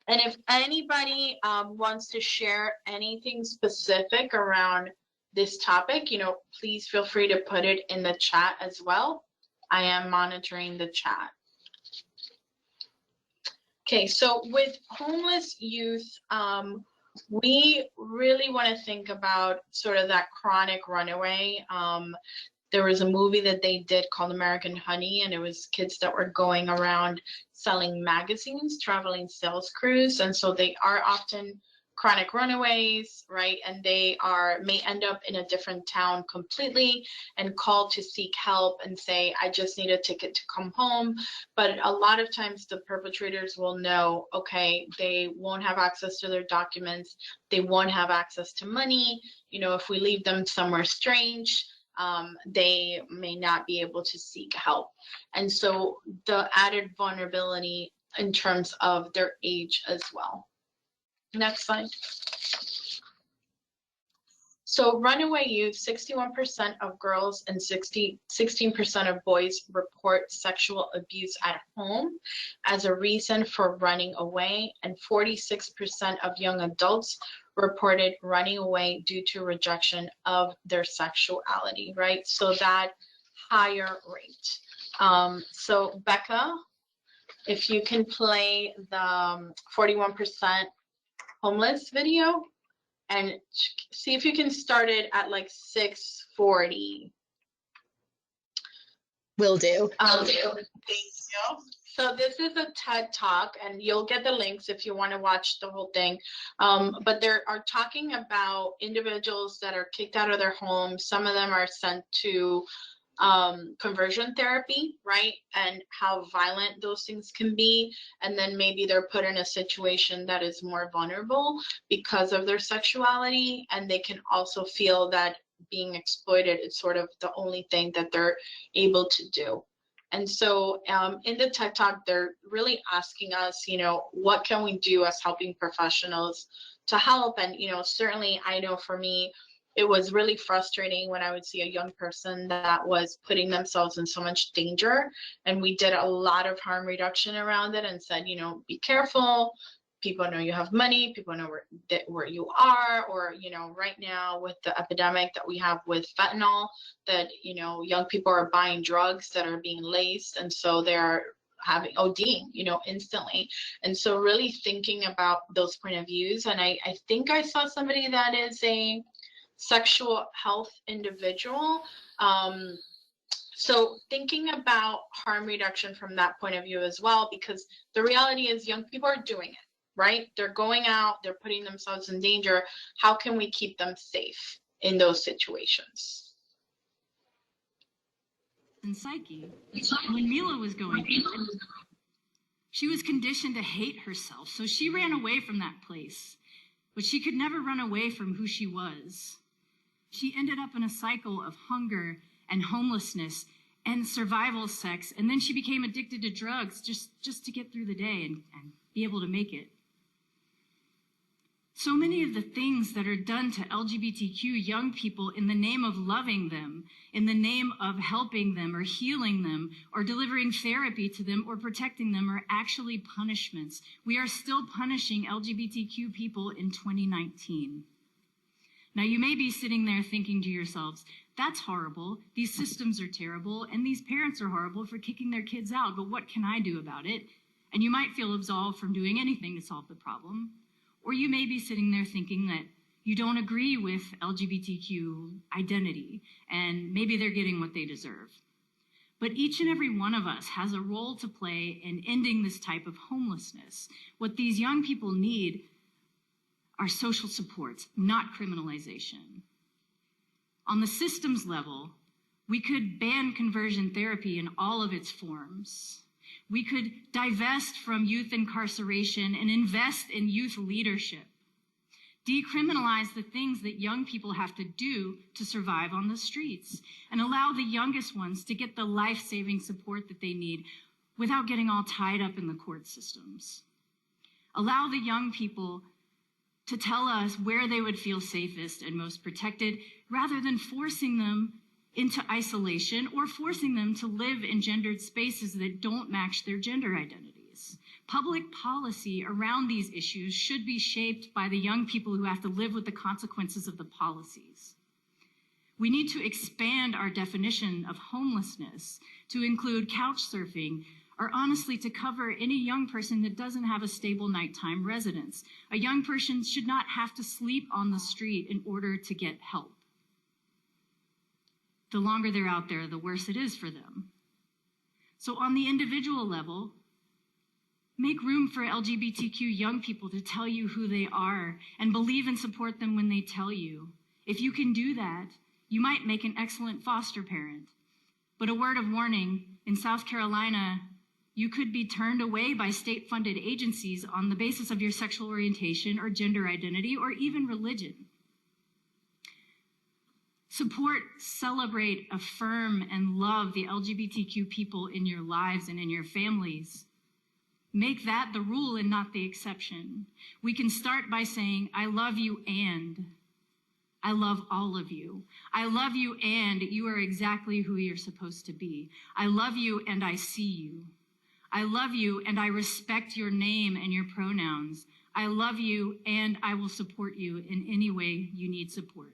And if anybody wants to share anything specific around this topic, please feel free to put it in the chat as well. I am monitoring the chat. Okay, so with homeless youth, we really want to think about sort of that chronic runaway. There was a movie that they did called American Honey, and it was kids that were going around selling magazines, traveling sales crews. And so they are often chronic runaways, right? And they may end up in a different town completely and call to seek help and say, I just need a ticket to come home. But a lot of times the perpetrators will know, okay, they won't have access to their documents. They won't have access to money. If we leave them somewhere strange, they may not be able to seek help. And so the added vulnerability in terms of their age as well. Next slide. So runaway youth, 61% of girls and 16% of boys report sexual abuse at home as a reason for running away, and 46% of young adults reported running away due to rejection of their sexuality, right? So that higher rate. So Becca, if you can play the 41% homeless video and see if you can start it at like 6:40. Will do. Thank you. So this is a TED Talk, and you'll get the links if you want to watch the whole thing. But they are talking about individuals that are kicked out of their homes. Some of them are sent to conversion therapy, right? And how violent those things can be. And then maybe they're put in a situation that is more vulnerable because of their sexuality. And they can also feel that being exploited is sort of the only thing that they're able to do. And so in the TED Talk, they're really asking us, what can we do as helping professionals to help? And, certainly I know for me, it was really frustrating when I would see a young person that was putting themselves in so much danger. And we did a lot of harm reduction around it and said, be careful. People know you have money. People know where you are. Or, right now with the epidemic that we have with fentanyl, that, young people are buying drugs that are being laced. And so they're having ODing, instantly. And so really thinking about those point of views. And I think I saw somebody that is a sexual health individual. So thinking about harm reduction from that point of view as well, because the reality is young people are doing it, right? They're going out, they're putting themselves in danger. How can we keep them safe in those situations? And psyche, when Mila was going through, she was conditioned to hate herself, so she ran away from that place. But she could never run away from who she was. She ended up in a cycle of hunger and homelessness and survival sex, and then she became addicted to drugs just to get through the day and be able to make it. So many of the things that are done to LGBTQ young people in the name of loving them, in the name of helping them or healing them or delivering therapy to them or protecting them are actually punishments. We are still punishing LGBTQ people in 2019. Now, you may be sitting there thinking to yourselves, that's horrible, these systems are terrible, and these parents are horrible for kicking their kids out, but what can I do about it? And you might feel absolved from doing anything to solve the problem. Or you may be sitting there thinking that you don't agree with LGBTQ identity, and maybe they're getting what they deserve. But each and every one of us has a role to play in ending this type of homelessness. What these young people need are social supports, not criminalization. On the systems level, we could ban conversion therapy in all of its forms. We could divest from youth incarceration and invest in youth leadership. Decriminalize the things that young people have to do to survive on the streets, and allow the youngest ones to get the life-saving support that they need without getting all tied up in the court systems. Allow the young people to tell us where they would feel safest and most protected, rather than forcing them into isolation or forcing them to live in gendered spaces that don't match their gender identities. Public policy around these issues should be shaped by the young people who have to live with the consequences of the policies. We need to expand our definition of homelessness to include couch surfing, or honestly to cover any young person that doesn't have a stable nighttime residence. A young person should not have to sleep on the street in order to get help. The longer they're out there, the worse it is for them. So on the individual level, make room for LGBTQ young people to tell you who they are and believe and support them when they tell you. If you can do that, you might make an excellent foster parent. But a word of warning, in South Carolina, you could be turned away by state-funded agencies on the basis of your sexual orientation or gender identity or even religion. Support, celebrate, affirm, and love the LGBTQ people in your lives and in your families. Make that the rule and not the exception. We can start by saying, I love you and I love all of you. I love you and you are exactly who you're supposed to be. I love you and I see you. I love you and I respect your name and your pronouns. I love you and I will support you in any way you need support.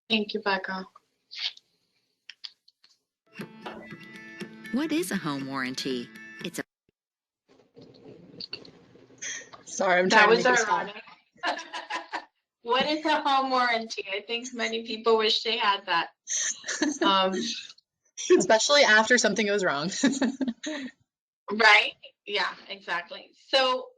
Thank you, Becca. What is a home warranty? It's a Sorry, I'm That trying to was make this stop. ironic. What is a home warranty? I think many people wish they had that. Especially after something goes wrong. Right? Yeah, exactly. So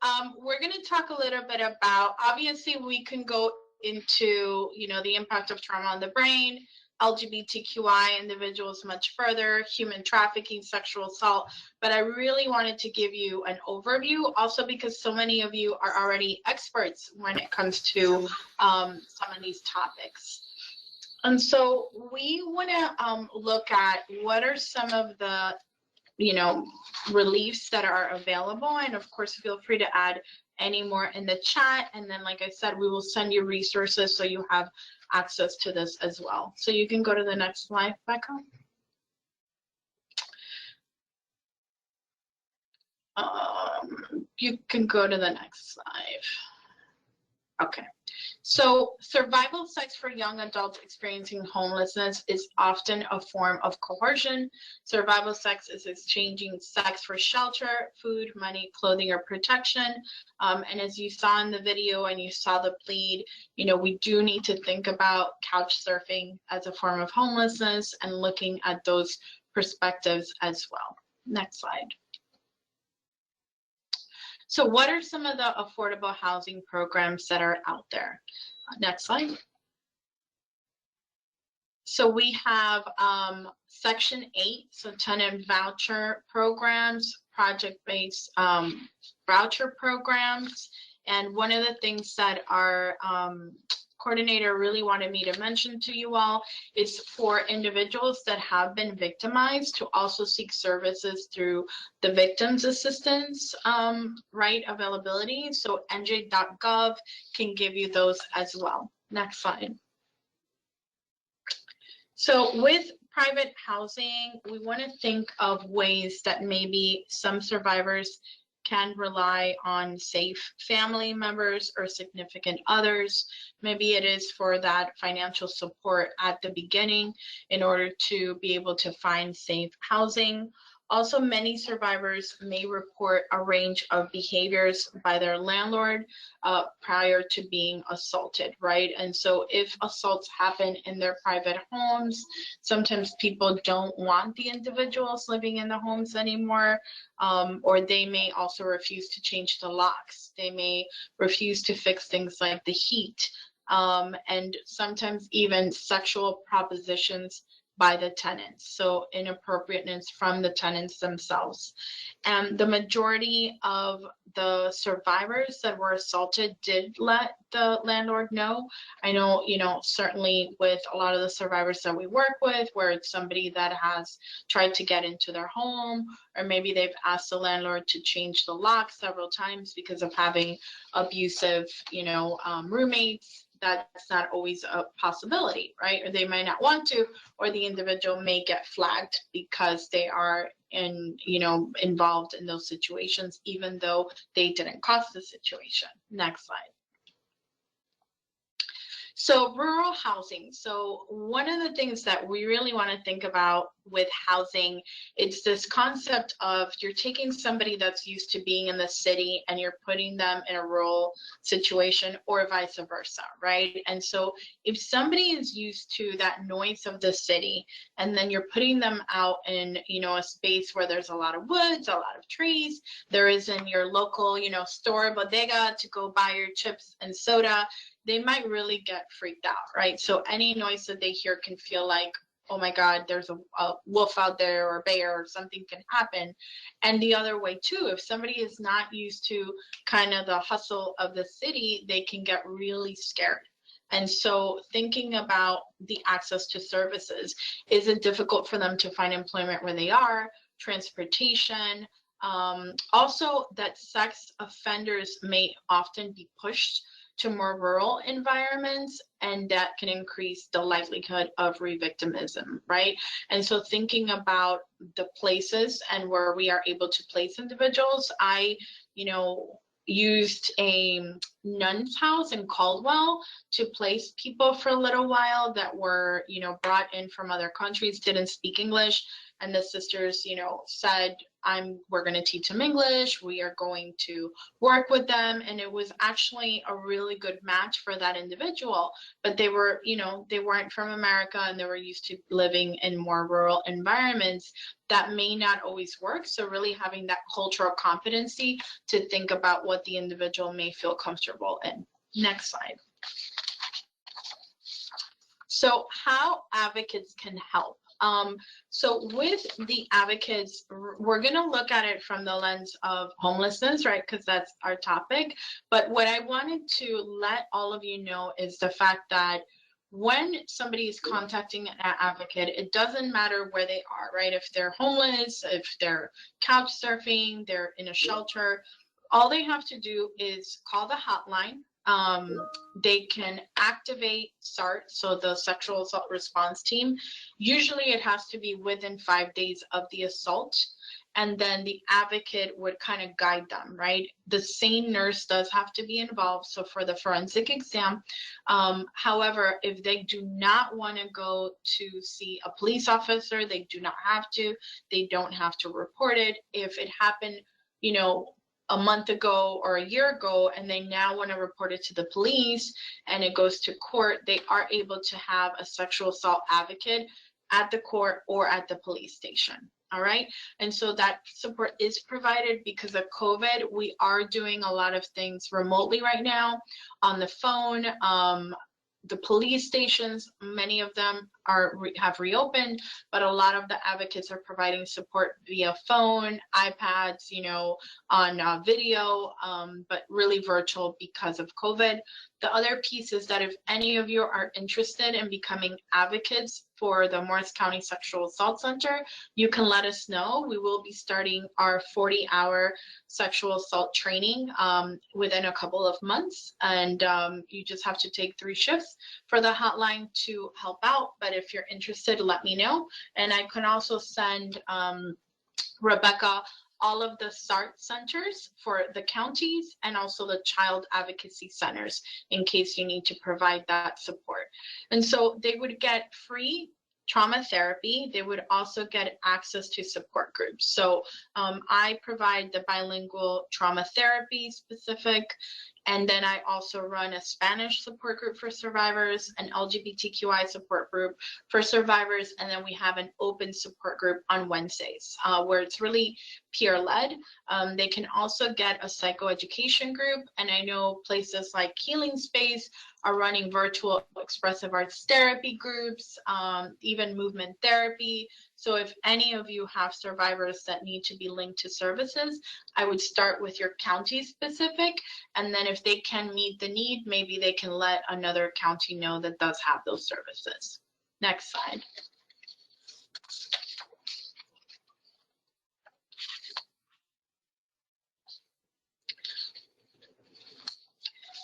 we're going to talk a little bit about, obviously we can go into, the impact of trauma on the brain, LGBTQI individuals much further, human trafficking, sexual assault, but I really wanted to give you an overview also because so many of you are already experts when it comes to some of these topics. And so we want to look at what are some of the reliefs that are available. And of course, feel free to add any more in the chat. And then, like I said, we will send you resources so you have access to this as well. So you can go to the next slide, Becca. You can go to the next slide. Okay. So survival sex for young adults experiencing homelessness is often a form of coercion. Survival sex is exchanging sex for shelter, food, money, clothing, or protection. And as you saw in the video and you saw the plead, we do need to think about couch surfing as a form of homelessness and looking at those perspectives as well. Next slide. So what are some of the affordable housing programs that are out there? Next slide. So we have Section 8, so tenant voucher programs, project-based voucher programs. And one of the things that our coordinator really wanted me to mention to you all is for individuals that have been victimized to also seek services through the victims assistance availability. So nj.gov can give you those as well. Next slide. So with private housing, we want to think of ways that maybe some survivors can rely on safe family members or significant others. Maybe it is for that financial support at the beginning in order to be able to find safe housing. Also, many survivors may report a range of behaviors by their landlord prior to being assaulted, right? And so if assaults happen in their private homes, sometimes people don't want the individuals living in the homes anymore, or they may also refuse to change the locks. They may refuse to fix things like the heat, and sometimes even sexual propositions by the tenants, so inappropriateness from the tenants themselves. And the majority of the survivors that were assaulted did let the landlord know. I know, certainly with a lot of the survivors that we work with, where it's somebody that has tried to get into their home, or maybe they've asked the landlord to change the lock several times because of having abusive, roommates. That's not always a possibility, right? Or they might not want to, or the individual may get flagged because they are involved in those situations, even though they didn't cause the situation. Next slide. So rural housing. So one of the things that we really want to think about with housing, it's this concept of you're taking somebody that's used to being in the city and you're putting them in a rural situation, or vice versa, right? And so if somebody is used to that noise of the city and then you're putting them out in, a space where there's a lot of woods, a lot of trees, there isn't your local, store bodega to go buy your chips and soda, they might really get freaked out, right? So any noise that they hear can feel like, oh my God, there's a wolf out there or a bear or something can happen. And the other way too, if somebody is not used to kind of the hustle of the city, they can get really scared. And so thinking about the access to services, is it difficult for them to find employment where they are, transportation, also that sex offenders may often be pushed to more rural environments, and that can increase the likelihood of re-victimism, right? And so thinking about the places and where we are able to place individuals, I, used a nun's house in Caldwell to place people for a little while that were, brought in from other countries, didn't speak English. And the sisters, said, we're going to teach them English. We are going to work with them. And it was actually a really good match for that individual. But they were, they weren't from America and they were used to living in more rural environments. That may not always work. So really having that cultural competency to think about what the individual may feel comfortable in. Next slide. So how advocates can help. So with the advocates, we're going to look at it from the lens of homelessness, right? Because that's our topic. But what I wanted to let all of you know is the fact that when somebody is contacting an advocate, it doesn't matter where they are, right? If they're homeless, if they're couch surfing, they're in a shelter, all they have to do is call the hotline. They can activate SART, so the Sexual Assault Response Team. Usually it has to be within 5 days of the assault. and then the advocate would kind of guide them, right? The same nurse does have to be involved, so for the forensic exam. However, if they do not want to go to see a police officer, they do not have to. They don't have to report it. If it happened, you know, a month ago or a year ago, and they now want to report it to the police and it goes to court, they are able to have a sexual assault advocate at the court or at the police station. All right. And so that support is provided because of COVID. We are doing a lot of things remotely right now on the phone. The police stations, many of them have reopened, but a lot of the advocates are providing support via phone, iPads, you know, on video, but really virtual because of COVID. The other piece is that if any of you are interested in becoming advocates for the Morris County Sexual Assault Center, you can let us know. We will be starting our 40-hour sexual assault training within a couple of months. And you just have to take 3 shifts for the hotline to help out. But if you're interested, let me know. And I can also send Rebecca all of the SART centers for the counties and also the child advocacy centers in case you need to provide that support. And so they would get free trauma therapy. They would also get access to support groups. So I provide the bilingual trauma therapy specific, and then I also run a Spanish support group for survivors, an LGBTQI support group for survivors, and then we have an open support group on Wednesdays where it's really peer-led. They can also get a psychoeducation group, and I know places like Healing Space are running virtual expressive arts therapy groups, even movement therapy. So if any of you have survivors that need to be linked to services, I would start with your county specific, and then if they can meet the need, maybe they can let another county know that does have those services. Next slide.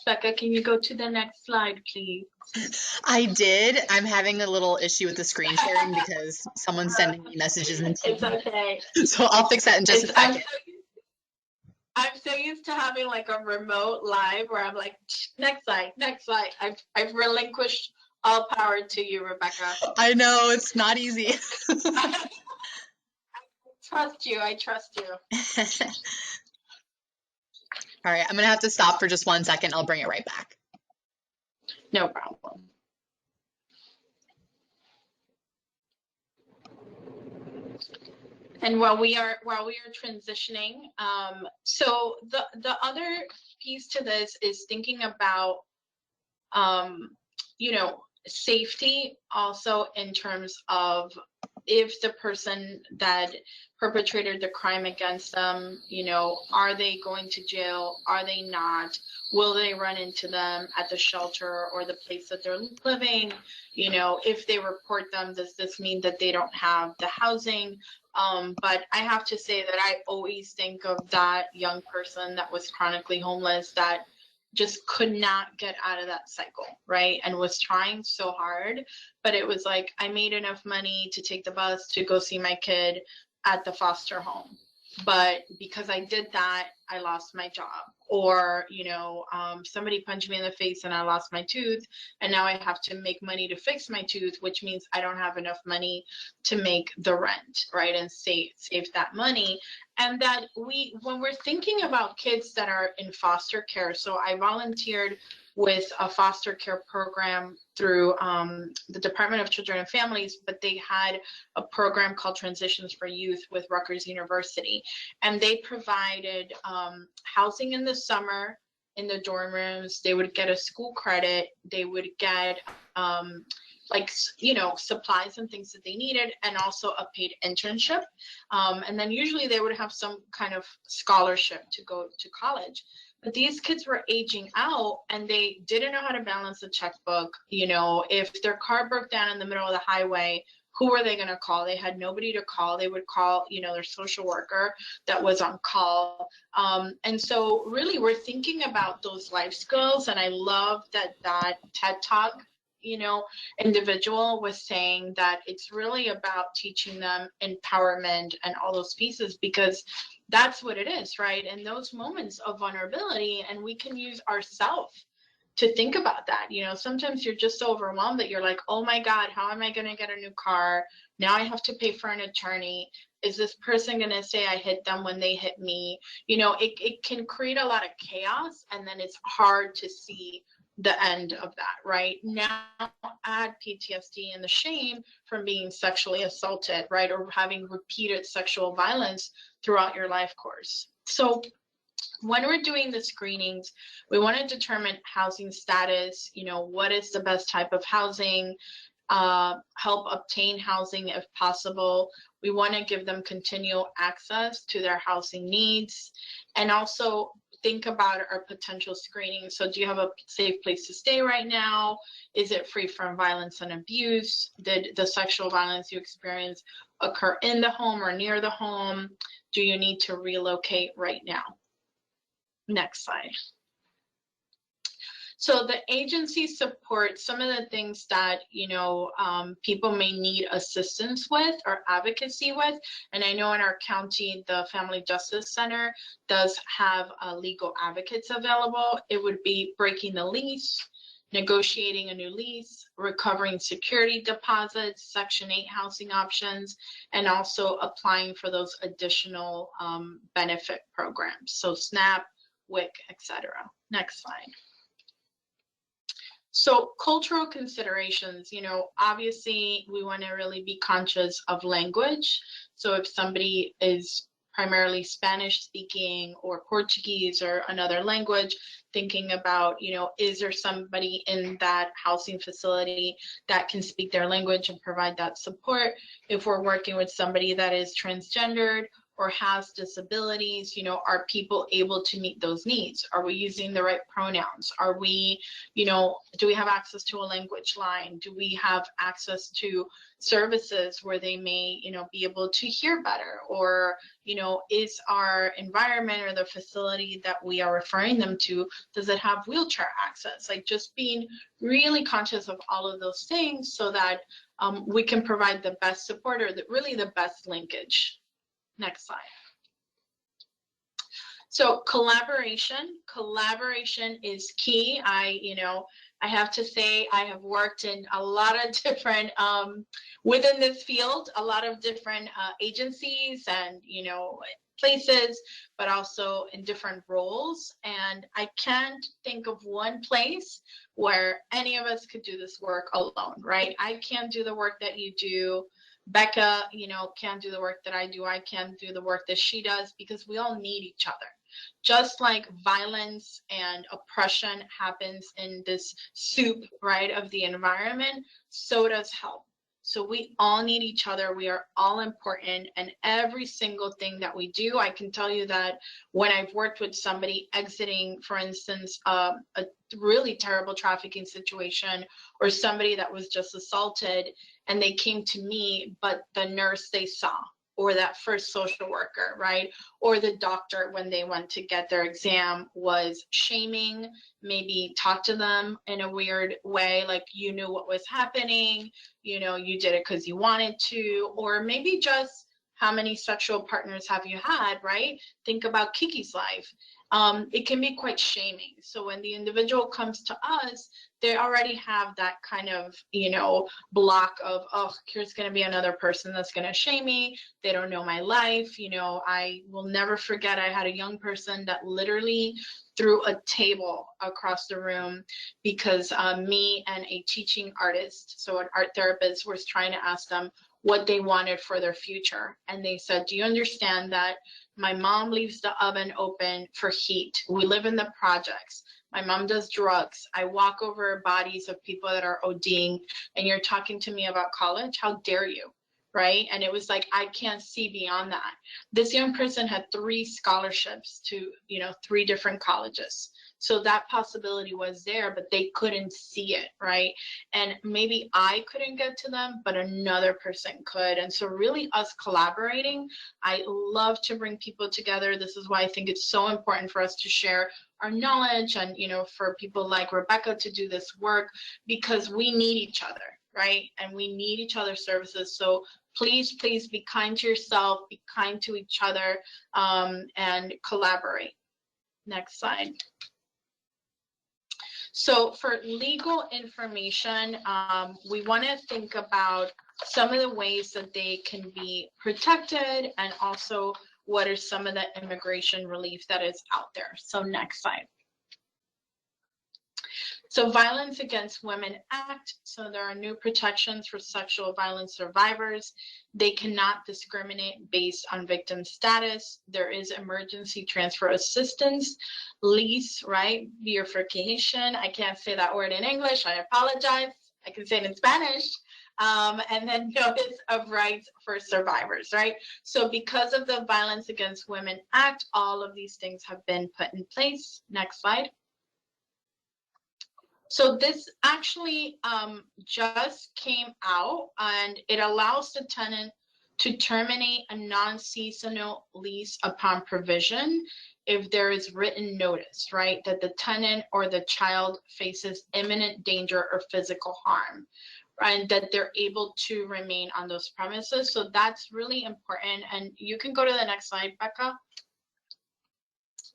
Becca, can you go to the next slide, please? I did. I'm having a little issue with the screen sharing because someone's sending me messages in It's okay. So I'll fix that in just a second. I'm so used to having like a remote live where I'm like, next slide, next slide. I've relinquished all power to you, Rebecca. I know, it's not easy. I trust you. I trust you. All right, I'm gonna have to stop for just 1 second. I'll bring it right back. No problem. And while we are transitioning, so the other piece to this is thinking about, you know, safety also in terms of if the person that perpetrated the crime against them, you know, are they going to jail? Are they not? Will they run into them at the shelter or the place that they're living? You know, if they report them, does this mean that they don't have the housing? But I have to say that I always think of that young person that was chronically homeless that just could not get out of that cycle, right? And was trying so hard, but it was like, I made enough money to take the bus to go see my kid at the foster home. But because I did that, I lost my job. Or, you know, somebody punched me in the face and I lost my tooth, and now I have to make money to fix my tooth, which means I don't have enough money to make the rent, right? And save that money. And that when we're thinking about kids that are in foster care, so I volunteered with a foster care program through the Department of Children and Families, but they had a program called Transitions for Youth with Rutgers University. And they provided housing in the summer in the dorm rooms. They would get a school credit. They would get like, you know, supplies and things that they needed, and also a paid internship. And then usually they would have some kind of scholarship to go to college. But these kids were aging out and they didn't know how to balance the checkbook. You know, if their car broke down in the middle of the highway, who were they going to call? They had nobody to call. They would call, you know, their social worker that was on call. And so really we're thinking about those life skills. And I love that TED Talk, individual was saying that it's really about teaching them empowerment and all those pieces, because that's what it is, right? In those moments of vulnerability, and we can use ourselves to think about that. Sometimes you're just so overwhelmed that you're like, oh my God, how am I going to get a new car? Now I have to pay for an attorney. Is this person going to say I hit them when they hit me? It can create a lot of chaos, and then it's hard to see the end of that, right? Now add PTSD and the shame from being sexually assaulted, right? Or having repeated sexual violence throughout your life course. So when we're doing the screenings, we want to determine housing status, what is the best type of housing, help obtain housing if possible. We want to give them continual access to their housing needs, and also think about our potential screening. So do you have a safe place to stay right now? Is it free from violence and abuse? Did the sexual violence you experience occur in the home or near the home? Do you need to relocate right now? Next slide. So the agency supports some of the things that, people may need assistance with or advocacy with. And I know in our county, the Family Justice Center does have legal advocates available. It would be breaking the lease, negotiating a new lease, recovering security deposits, Section 8 housing options, and also applying for those additional benefit programs. So SNAP, WIC, etc. Next slide. So cultural considerations, obviously we want to really be conscious of language. So if somebody is primarily Spanish speaking or Portuguese or another language, thinking about, is there somebody in that housing facility that can speak their language and provide that support? If we're working with somebody that is transgendered or has disabilities, are people able to meet those needs? Are we using the right pronouns? Are we, do we have access to a language line? Do we have access to services where they may, be able to hear better? Or, is our environment or the facility that we are referring them to, does it have wheelchair access? Like just being really conscious of all of those things so that we can provide the best support or really the best linkage. Next slide. So collaboration is key. I have to say I have worked in a lot of different, within this field, a lot of different agencies and, places, but also in different roles. And I can't think of one place where any of us could do this work alone, right? I can't do the work that you do. Becca, can't do the work that I do. I can't do the work that she does, because we all need each other. Just like violence and oppression happens in this soup, right, of the environment, so does help. So we all need each other. We are all important. And every single thing that we do, I can tell you that when I've worked with somebody exiting, for instance, a really terrible trafficking situation, or somebody that was just assaulted and they came to me, but the nurse they saw, or that first social worker, right? Or the doctor, when they went to get their exam, was shaming, maybe talked to them in a weird way, like you knew what was happening, you did it because you wanted to, or maybe just how many sexual partners have you had, right? Think about Kiki's life. It can be quite shaming. So when the individual comes to us, they already have that kind of, block of, oh, here's going to be another person that's going to shame me. They don't know my life. I will never forget, I had a young person that literally threw a table across the room because me and a teaching artist, so an art therapist, was trying to ask them what they wanted for their future. And they said, do you understand that my mom leaves the oven open for heat? We live in the projects. My mom does drugs. I walk over bodies of people that are ODing, and you're talking to me about college? How dare you, right? And it was like, I can't see beyond that. This young person had 3 scholarships to, 3 different colleges. So that possibility was there, but they couldn't see it, right? And maybe I couldn't get to them, but another person could. And so really us collaborating, I love to bring people together. This is why I think it's so important for us to share our knowledge and, you know, for people like Rebecca to do this work, because we need each other, right? And we need each other's services. So please, please be kind to yourself, be kind to each other, and collaborate. Next slide. So for legal information, we want to think about some of the ways that they can be protected, and also what are some of the immigration relief that is out there. So next slide. So Violence Against Women Act. So there are new protections for sexual violence survivors. They cannot discriminate based on victim status. There is emergency transfer assistance, lease, right? Verification. I can't say that word in English. I apologize. I can say it in Spanish. And then notice of rights for survivors, right? So because of the Violence Against Women Act, all of these things have been put in place. Next slide. So this actually just came out, and it allows the tenant to terminate a non-seasonal lease upon provision if there is written notice, right, that the tenant or the child faces imminent danger or physical harm, right, and that they're able to remain on those premises. So that's really important. And you can go to the next slide, Becca.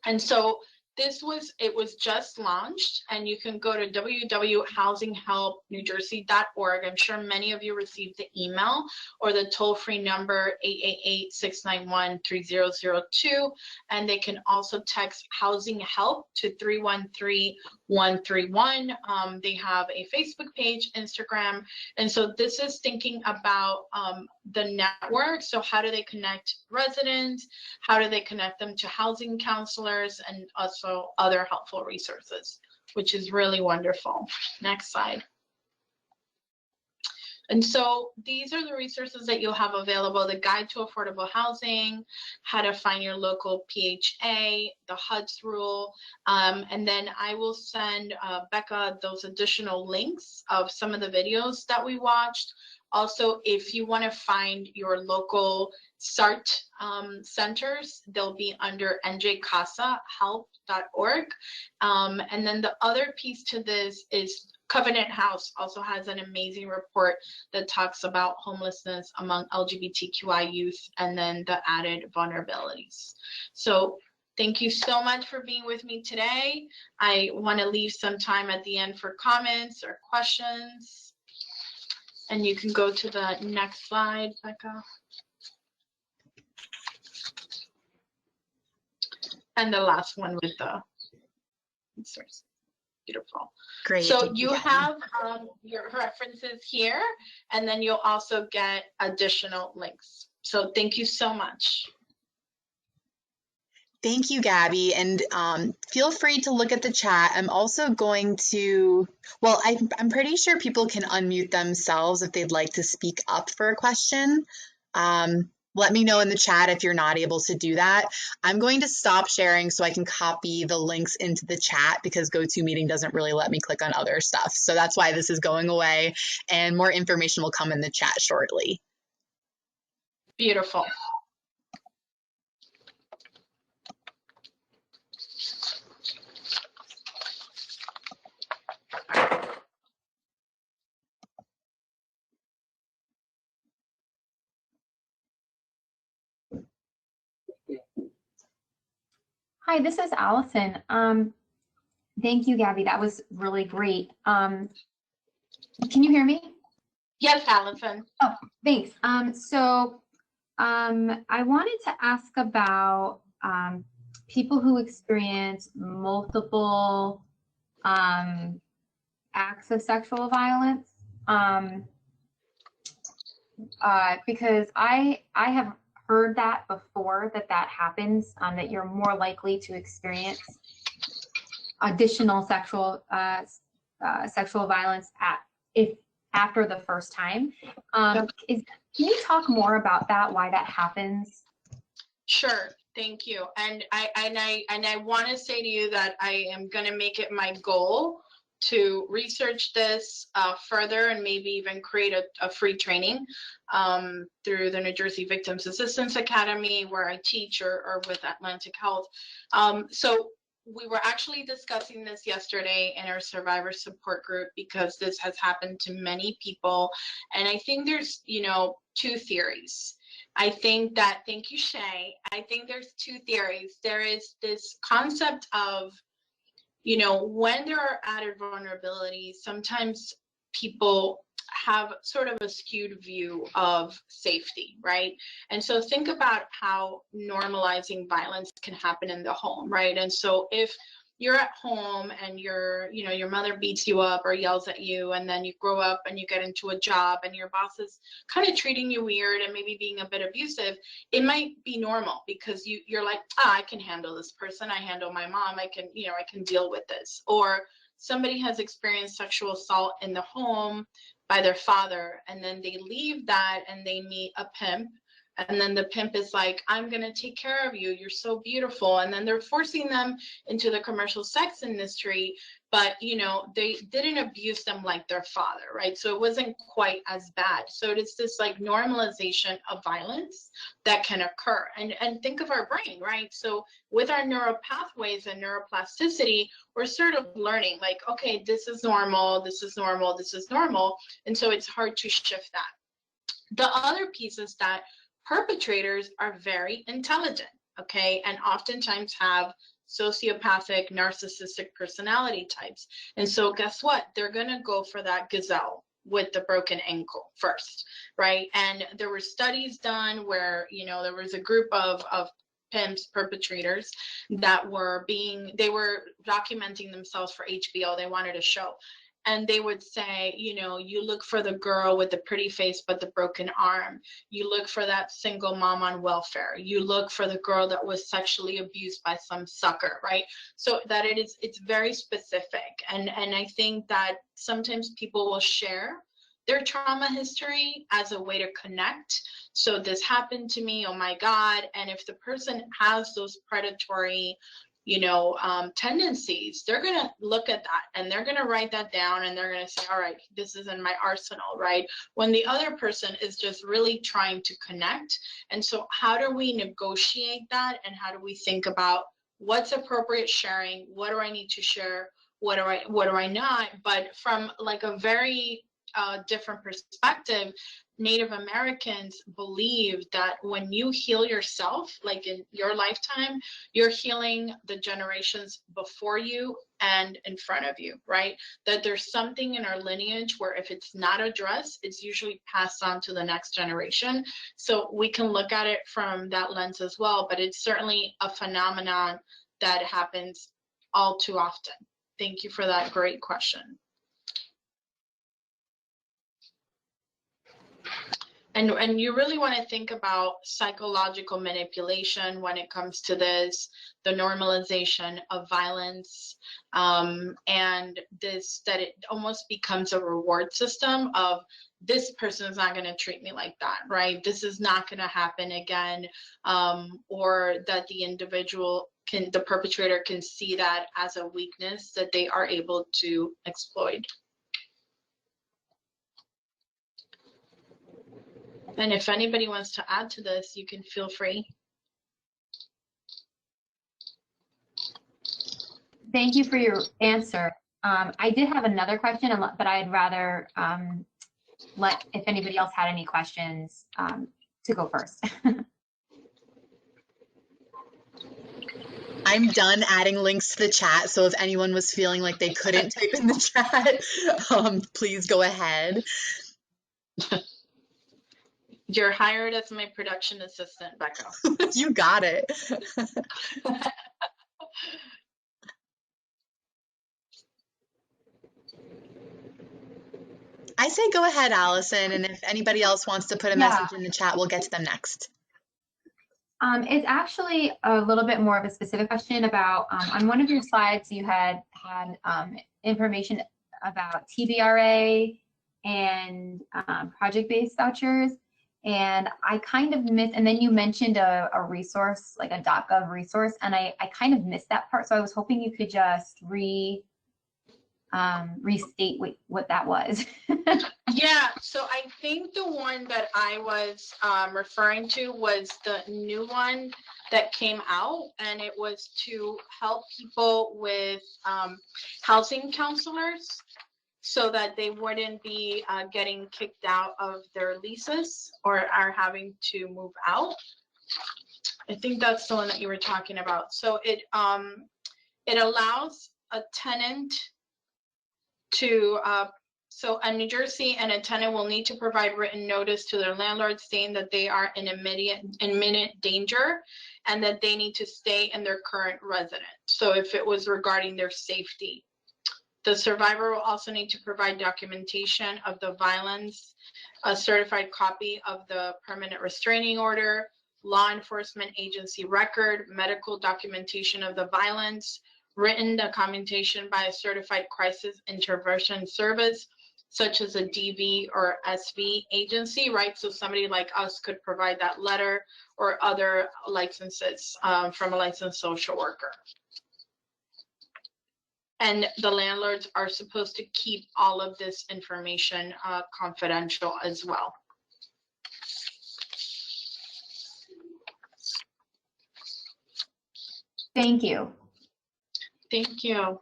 And so it was just launched, and you can go to www.housinghelpnewjersey.org. I'm sure many of you received the email or the toll-free number 888-691-3002, and they can also text Housing Help to 313-131. They have a Facebook page, Instagram, and so this is thinking about the network. So how do they connect residents? How do they connect them to housing counselors, and also other helpful resources, which is really wonderful. Next slide. And so these are the resources that you'll have available: the Guide to Affordable Housing, how to find your local PHA, the HUD's rule, and then I will send Becca those additional links of some of the videos that we watched. Also, if you want to find your local SART centers, they'll be under njcasahelp.org. And then the other piece to this is Covenant House also has an amazing report that talks about homelessness among LGBTQI youth, and then the added vulnerabilities. So thank you so much for being with me today. I want to leave some time at the end for comments or questions. And you can go to the next slide, Becca. And the last one with the resource. Beautiful. Great. So you have your references here, and then you'll also get additional links. So thank you so much. Thank you, Gabby. And feel free to look at the chat. I'm also going to, well, I'm pretty sure people can unmute themselves if they'd like to speak up for a question. Let me know in the chat if you're not able to do that. I'm going to stop sharing so I can copy the links into the chat, because GoToMeeting doesn't really let me click on other stuff. So that's why this is going away, and more information will come in the chat shortly. Beautiful. Hi, this is Allison. Thank you, Gabby. That was really great. Can you hear me? Yes, Allison. Oh, thanks. So I wanted to ask about people who experience multiple acts of sexual violence, because I have heard that before, that happens, that you're more likely to experience additional sexual violence after the first time. Can you talk more about that, why that happens? Sure. Thank you. And I want to say to you that I am going to make it my goal to research this further and maybe even create a free training through the New Jersey Victims Assistance Academy, where I teach, or with Atlantic Health. So we were actually discussing this yesterday in our survivor support group, because this has happened to many people. And I think there's, two theories. I think that, thank you, Shay. I think there's two theories. There is this concept of, when there are added vulnerabilities, sometimes people have sort of a skewed view of safety, right? And so think about how normalizing violence can happen in the home, right? And so if you're at home and your mother beats you up or yells at you, and then you grow up and you get into a job and your boss is kind of treating you weird and maybe being a bit abusive, it might be normal because you're like, I can handle this person. I handle my mom. I can deal with this. Or somebody has experienced sexual assault in the home by their father, and then they leave that and they meet a pimp. And then the pimp is like, I'm going to take care of you. You're so beautiful. And then they're forcing them into the commercial sex industry. But, they didn't abuse them like their father, right? So it wasn't quite as bad. So it's this like normalization of violence that can occur. And think of our brain, right? So with our neural pathways and neuroplasticity, we're sort of learning like, okay, this is normal, this is normal, this is normal. And so it's hard to shift that. The other piece is that perpetrators are very intelligent, okay, and oftentimes have sociopathic, narcissistic personality types. And so guess what? They're going to go for that gazelle with the broken ankle first, right? And there were studies done where, there was a group of pimps, perpetrators that they were documenting themselves for HBO. They wanted a show. And they would say, you look for the girl with the pretty face but the broken arm. You look for that single mom on welfare. You look for the girl that was sexually abused by some sucker, right? So that it's very specific. And I think that sometimes people will share their trauma history as a way to connect. So this happened to me, oh my God. And if the person has those predatory tendencies, they're going to look at that and they're going to write that down, and they're going to say, all right, this is in my arsenal, right? When the other person is just really trying to connect. And so how do we negotiate that? And how do we think about what's appropriate sharing? What do I need to share? What do I not? But from like a very different perspective, Native Americans believe that when you heal yourself, like in your lifetime, you're healing the generations before you and in front of you, right? That there's something in our lineage where if it's not addressed, it's usually passed on to the next generation. So we can look at it from that lens as well, but it's certainly a phenomenon that happens all too often. Thank you for that great question. And you really want to think about psychological manipulation when it comes to this, the normalization of violence, and that it almost becomes a reward system of this person is not going to treat me like that, right? This is not going to happen again, or that the perpetrator can see that as a weakness that they are able to exploit. And if anybody wants to add to this, you can feel free. Thank you for your answer. I did have another question, but I'd rather if anybody else had any questions to go first. I'm done adding links to the chat, so if anyone was feeling like they couldn't type in the chat, please go ahead. You're hired as my production assistant, Becca. You got it. I say go ahead, Allison, and if anybody else wants to put a message in the chat, we'll get to them next. It's actually a little bit more of a specific question about, on one of your slides, you had information about TBRA and project-based vouchers. And I kind of missed, and then you mentioned a resource, like a .gov resource, and I kind of missed that part. So I was hoping you could just restate what that was. Yeah, so I think the one that I was referring to was the new one that came out, and it was to help people with housing counselors so that they wouldn't be getting kicked out of their leases or are having to move out. I think that's the one that you were talking about. So it allows a tenant to so in New Jersey, and a tenant will need to provide written notice to their landlord saying that they are in imminent danger and that they need to stay in their current residence. So if it was regarding their safety. The survivor will also need to provide documentation of the violence, a certified copy of the permanent restraining order, law enforcement agency record, medical documentation of the violence, written documentation by a certified crisis intervention service, such as a DV or SV agency, right? So somebody like us could provide that letter, or other licenses from a licensed social worker. And the landlords are supposed to keep all of this information confidential as well. Thank you. Thank you.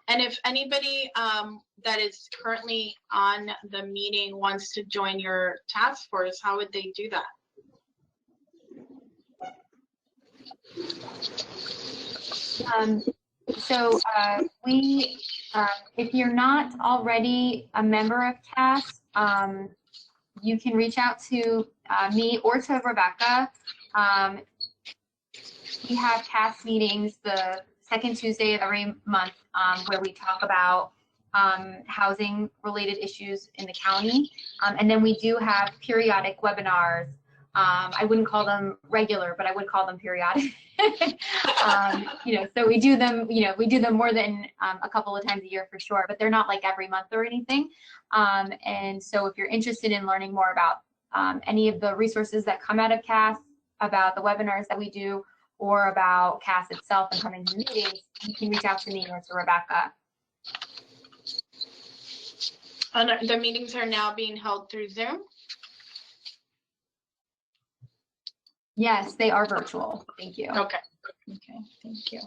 And if anybody that is currently on the meeting wants to join your task force, how would they do that? If you're not already a member of CAS, you can reach out to me or to Rebecca. We have CAS meetings the second Tuesday of every month, where we talk about housing related issues in the county. And then we do have periodic webinars. I wouldn't call them regular, but I would call them periodic. So we do them, we do them more than a couple of times a year for sure, but they're not like every month or anything. And so if you're interested in learning more about any of the resources that come out of CAS, about the webinars that we do, or about CAS itself and coming to meetings, you can reach out to me or to Rebecca. And the meetings are now being held through Zoom? Yes, they are virtual. Thank you. Okay. Okay, thank you.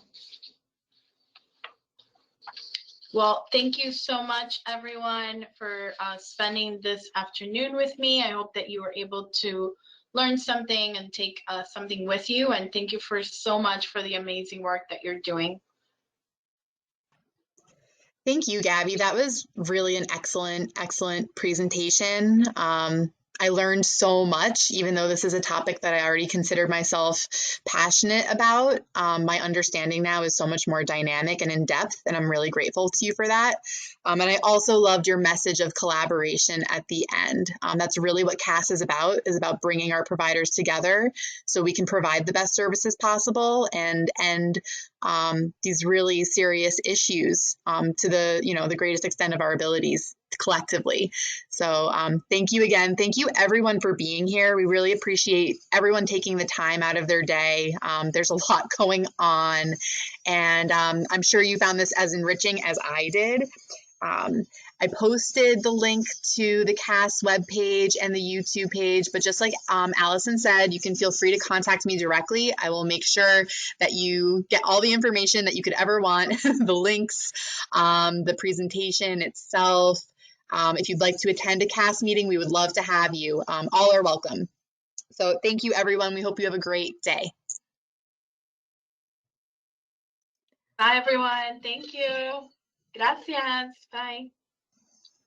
Well, thank you so much, everyone, for spending this afternoon with me. I hope that you were able to learn something and take something with you. And thank you for so much for the amazing work that you're doing. Thank you, Gabby. That was really an excellent presentation. I learned so much, even though this is a topic that I already considered myself passionate about. My understanding now is so much more dynamic and in depth, and I'm really grateful to you for that. And I also loved your message of collaboration at the end. That's really what CAS is about bringing our providers together so we can provide the best services possible and end these really serious issues to the greatest extent of our abilities collectively. So thank you again. Thank you everyone for being here. We really appreciate everyone taking the time out of their day. There's a lot going on, and I'm sure you found this as enriching as I did. I posted the link to the CAS webpage and the YouTube page, but just like Allison said, you can feel free to contact me directly. I will make sure that you get all the information that you could ever want, the links, the presentation itself. If you'd like to attend a CAS meeting, we would love to have you. All are welcome. So thank you, everyone. We hope you have a great day. Bye, everyone. Thank you. Gracias. Bye.